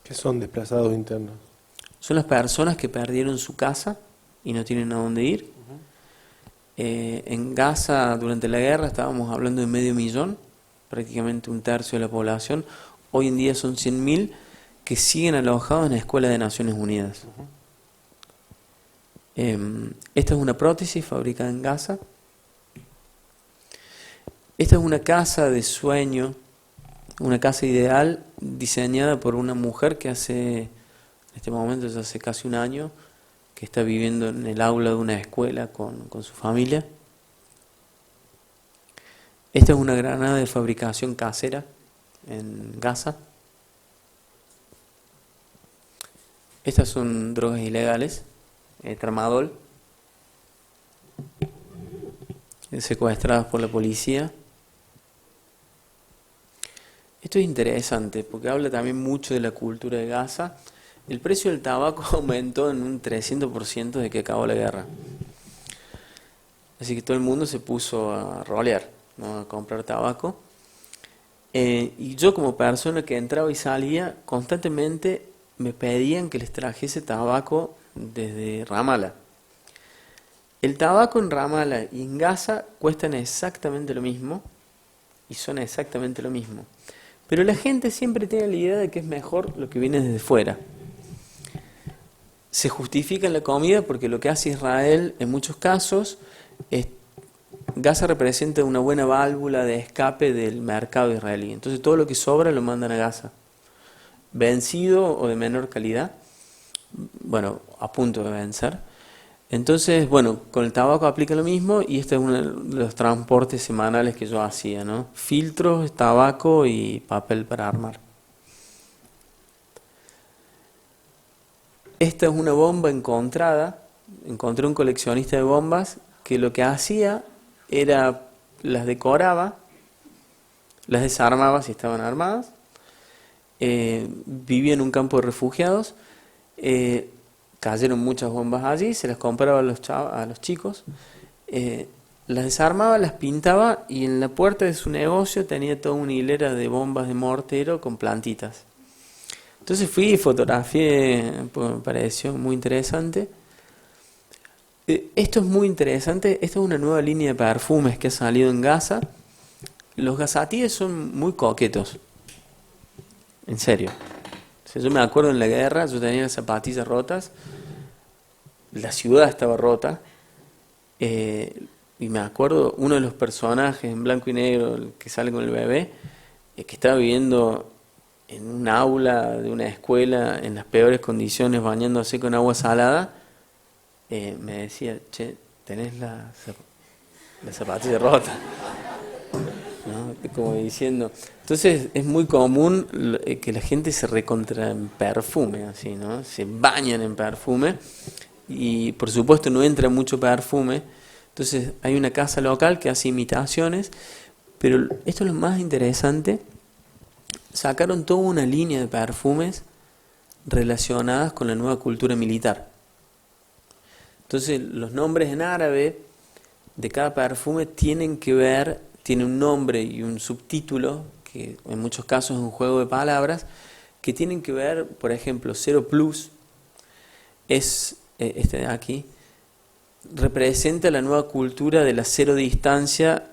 ¿Qué son desplazados internos? Son las personas que perdieron su casa y no tienen a dónde ir. En Gaza, durante la guerra, estábamos hablando de 500.000, prácticamente 1/3 de la población. Hoy en día son 100.000 que siguen alojados en la Escuela de Naciones Unidas. Esta es una prótesis fabricada en Gaza. Esta es una casa de sueño, una casa ideal diseñada por una mujer que en este momento ya hace casi un año, que está viviendo en el aula de una escuela con su familia. Esta es una granada de fabricación casera en Gaza. Estas son drogas ilegales, tramadol, secuestradas por la policía. Esto es interesante porque habla también mucho de la cultura de Gaza. El precio del tabaco aumentó en un 300% desde que acabó la guerra. Así que todo el mundo se puso a rolear, ¿no? A comprar tabaco. Y yo como persona que entraba y salía, constantemente me pedían que les trajese tabaco desde Ramallah. El tabaco en Ramallah y en Gaza cuestan exactamente lo mismo y son exactamente lo mismo. Pero la gente siempre tiene la idea de que es mejor lo que viene desde fuera. Se justifica en la comida porque lo que hace Israel en muchos casos es Gaza representa una buena válvula de escape del mercado israelí. Entonces todo lo que sobra lo mandan a Gaza. Vencido o de menor calidad, bueno, a punto de vencer. Entonces, bueno, con el tabaco aplica lo mismo y este es uno de los transportes semanales que yo hacía, ¿no? Filtros, tabaco y papel para armar. Esta es una bomba encontrada. Encontré un coleccionista de bombas que lo que hacía era las decoraba, las desarmaba si estaban armadas, vivía en un campo de refugiados, cayeron muchas bombas allí, se las compraba a los chicos, las desarmaba, las pintaba y en la puerta de su negocio tenía toda una hilera de bombas de mortero con plantitas. Entonces fui y fotografié, me pareció muy interesante. Esto es muy interesante, esta es una nueva línea de perfumes que ha salido en Gaza, Los gazatíes son muy coquetos, en serio. O sea, yo me acuerdo en la guerra, yo tenía las zapatillas rotas, la ciudad estaba rota, y me acuerdo uno de los personajes en blanco y negro, el que sale con el bebé, que estaba viviendo en un aula de una escuela en las peores condiciones, bañándose con agua salada, me decía, che, tenés la zapatilla rota, ¿no? Como diciendo. Entonces es muy común que la gente se recontra en perfume, así, ¿no? Se bañan en perfume y por supuesto no entra mucho perfume. Entonces hay una casa local que hace imitaciones, pero esto es lo más interesante. Sacaron toda una línea de perfumes relacionadas con la nueva cultura militar. Entonces los nombres en árabe de cada perfume tienen un nombre y un subtítulo, que en muchos casos es un juego de palabras, que tienen que ver, por ejemplo, Zero Plus es este de aquí, representa la nueva cultura de la cero distancia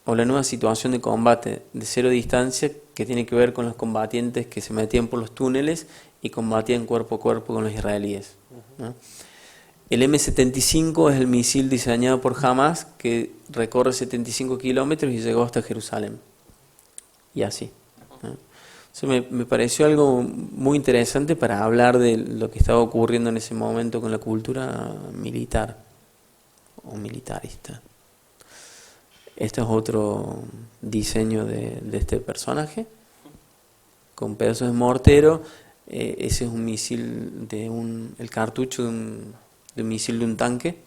o la nueva situación de combate de cero distancia, que tiene que ver con los combatientes que se metían por los túneles y combatían cuerpo a cuerpo con los israelíes, ¿no? El M-75 es el misil diseñado por Hamas que recorre 75 kilómetros y llegó hasta Jerusalén. Y así, ¿no? Eso me pareció algo muy interesante para hablar de lo que estaba ocurriendo en ese momento con la cultura militar o militarista. Este es otro diseño de este personaje, con pedazos de mortero. Ese es un misil el cartucho de un misil de un tanque.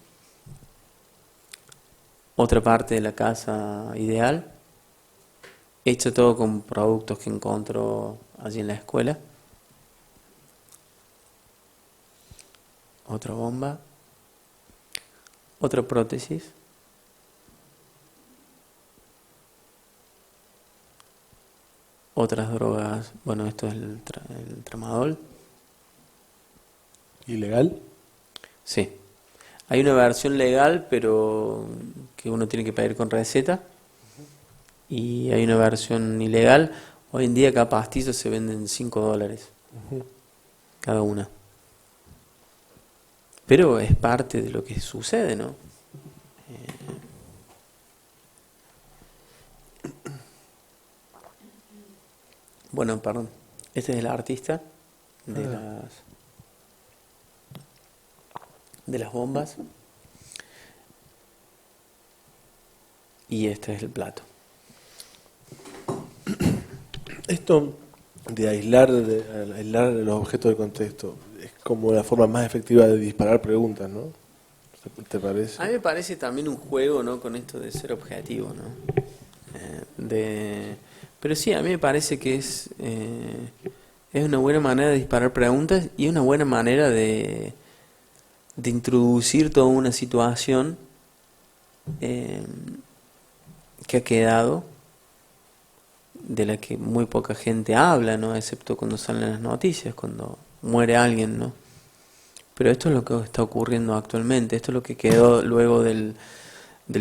Otra parte de la casa ideal, hecho todo con productos que encontró allí en la escuela. Otra bomba. Otra prótesis. Otras drogas, bueno, esto es el tramadol. ¿Ilegal? Sí. Hay una versión legal, pero que uno tiene que pedir con receta. Y hay una versión ilegal. Hoy en día cada pastilla se venden $5 cada una. Pero es parte de lo que sucede, ¿no? Bueno, perdón. Este es el artista de las bombas. Y este es el plato. Esto de aislar los objetos de contexto es como la forma más efectiva de disparar preguntas, ¿no? ¿Te parece? A mí me parece también un juego, ¿no? Con esto de ser objetivo, ¿no? Pero sí, a mí me parece que es una buena manera de disparar preguntas y una buena manera de introducir toda una situación que ha quedado, de la que muy poca gente habla, ¿no? Excepto cuando salen las noticias, cuando muere alguien, ¿no? Pero esto es lo que está ocurriendo actualmente, esto es lo que quedó luego del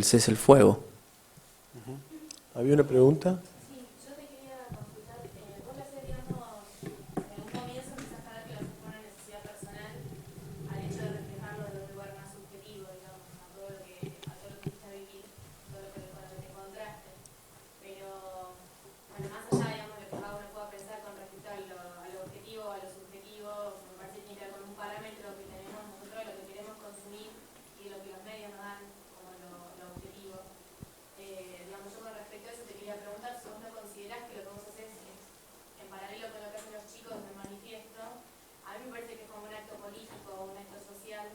cese el fuego. ¿Había una pregunta? Sí, yo te quería consultar, vos le hacés, digamos, en un comienzo quizás hablar que lo haces por una necesidad personal al hecho de reflejarlo de un lugar más subjetivo, digamos, a todo lo que fuiste a vivir, todo lo que con lo que te encontraste. Pero, bueno, más allá, digamos, de lo que cada uno pueda pensar con respecto a lo objetivo, a lo subjetivo, me parece que tiene que ver con un parámetro que tenemos nosotros, lo que queremos consumir y lo que los medios nos dan como lo objetivo. Digamos, yo con respecto a eso te quería preguntar si vos no considerás que lo que vos haces es, en paralelo con lo que hacen los chicos del manifiesto, a mí me parece que es como un acto político, un acto social,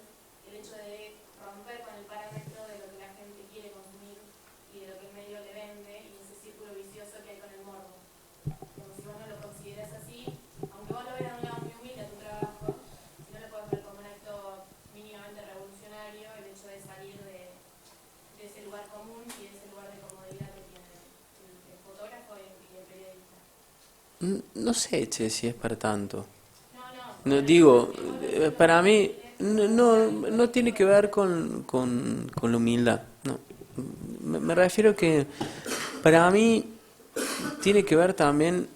el hecho de romper con el parámetro de lo que la gente quiere consumir y de lo que el medio le vende y ese círculo vicioso que hay con el morbo. Como si vos no lo considerás así, aunque vos lo veas de un lado muy humilde a tu trabajo, si no lo podés ver como un acto mínimamente revolucionario, el hecho de salir de ese lugar común y de ese lugar de comodidad que tiene el fotógrafo y el periodista. No sé, che, si es para tanto. No, No, digo, para mí no tiene que ver con la humildad. No. Me refiero que para mí tiene que ver también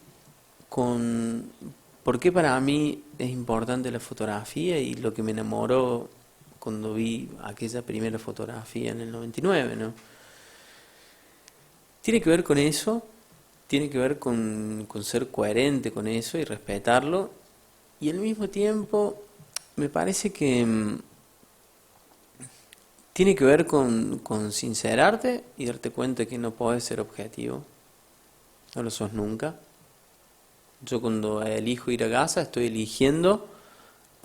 con por qué para mí es importante la fotografía y lo que me enamoró cuando vi aquella primera fotografía en el 99, ¿no? Tiene que ver con eso, tiene que ver con ser coherente con eso y respetarlo, y al mismo tiempo me parece que tiene que ver con sincerarte y darte cuenta que no podés ser objetivo, no lo sos nunca. Yo cuando elijo ir a Gaza estoy eligiendo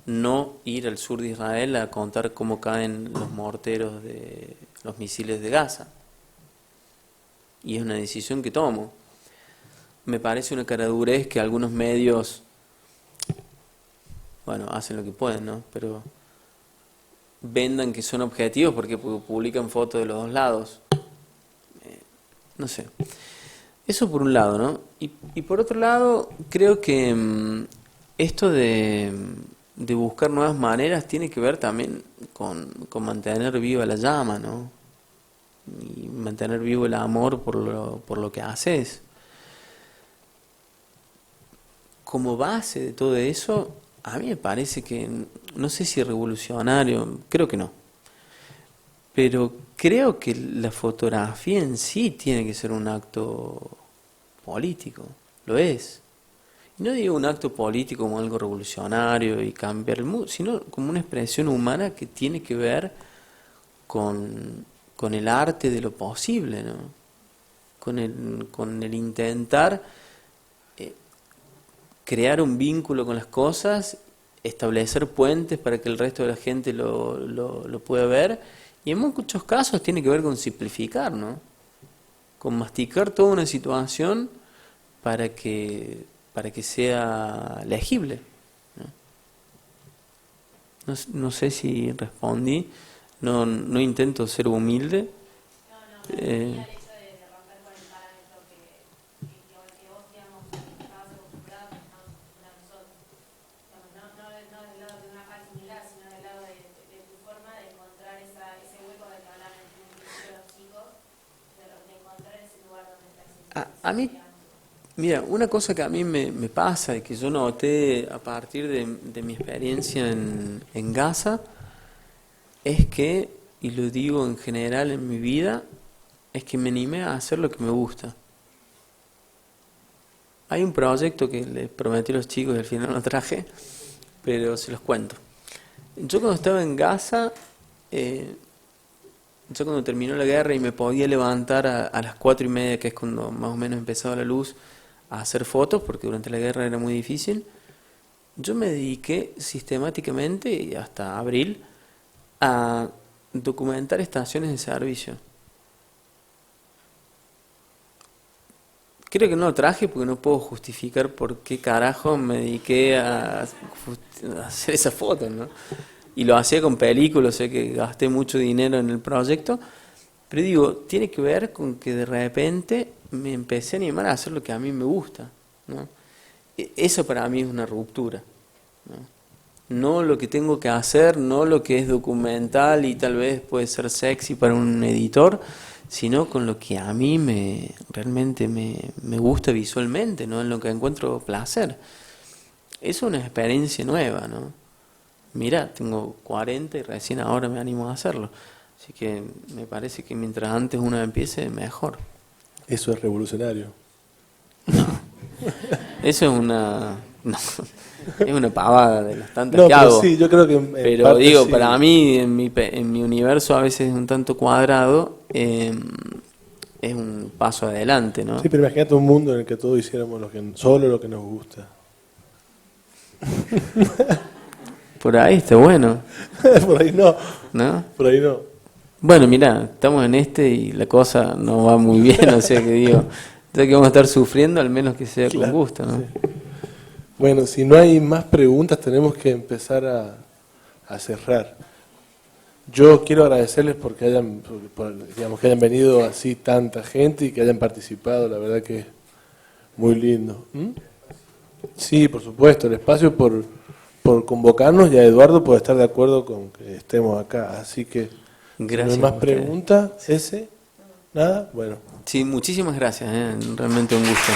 no ir al sur de Israel a contar cómo caen los morteros de los misiles de Gaza. Y es una decisión que tomo. Me parece una caradurez que algunos medios, bueno, hacen lo que pueden, ¿no? Pero vendan que son objetivos porque publican fotos de los dos lados. No sé. Eso por un lado, ¿no? Y por otro lado, creo que esto de buscar nuevas maneras tiene que ver también con mantener viva la llama, ¿no? Y mantener vivo el amor por lo que haces. Como base de todo eso, a mí me parece que, no sé si revolucionario, creo que no, pero creo que la fotografía en sí tiene que ser un acto político, lo es. Y no digo un acto político como algo revolucionario y cambiar el mundo, sino como una expresión humana que tiene que ver con el arte de lo posible, ¿no? Con el intentar crear un vínculo con las cosas, establecer puentes para que el resto de la gente lo pueda ver, y en muchos casos tiene que ver con simplificar, ¿no? Con masticar toda una situación para que sea legible, ¿no? No sé si respondí, no intento ser humilde. A mí, mira, una cosa que a mí me pasa y que yo noté a partir de mi experiencia en Gaza es que, y lo digo en general en mi vida, es que me animé a hacer lo que me gusta. Hay un proyecto que les prometí a los chicos y al final lo traje, pero se los cuento. Yo cuando estaba en Gaza, yo cuando terminó la guerra y me podía levantar a las 4:30, que es cuando más o menos empezaba la luz, a hacer fotos, porque durante la guerra era muy difícil, yo me dediqué sistemáticamente, y hasta abril, a documentar estaciones de servicio. Creo que no lo traje porque no puedo justificar por qué carajo me dediqué a hacer esas fotos, ¿no? Y lo hacía con películas, sé que gasté mucho dinero en el proyecto, pero digo, tiene que ver con que de repente me empecé a animar a hacer lo que a mí me gusta, ¿no? Eso para mí es una ruptura, ¿no? No lo que tengo que hacer, no lo que es documental y tal vez puede ser sexy para un editor, sino con lo que a mí realmente me gusta visualmente, ¿no? En lo que encuentro placer. Es una experiencia nueva, ¿no? Mira, tengo 40 y recién ahora me animo a hacerlo. Así que me parece que mientras antes uno empiece, mejor. Eso es revolucionario. Eso es una... No, es una pavada de las tantas No, que pero hago. sí, yo creo que pero parte digo, sí. para mí, en mi universo a veces es un tanto cuadrado, es un paso adelante, ¿no? Sí, pero imagínate un mundo en el que todos hiciéramos solo lo que nos gusta. Por ahí está bueno, Por ahí no, ¿no? por ahí no. Bueno, mirá, estamos en y la cosa no va muy bien, o sea que digo, ya que vamos a estar sufriendo, al menos que sea Claro, con gusto, ¿no? sí. Bueno, si no hay más preguntas, tenemos que empezar a cerrar. Yo quiero agradecerles porque digamos, que hayan venido así tanta gente y que hayan participado, la verdad que es muy lindo. Sí, por supuesto, el espacio por convocarnos y a Eduardo por estar de acuerdo con que estemos acá. Así que, Gracias ¿no hay más a ustedes. preguntas? ¿Nada? Bueno. Sí, muchísimas gracias, realmente un gusto.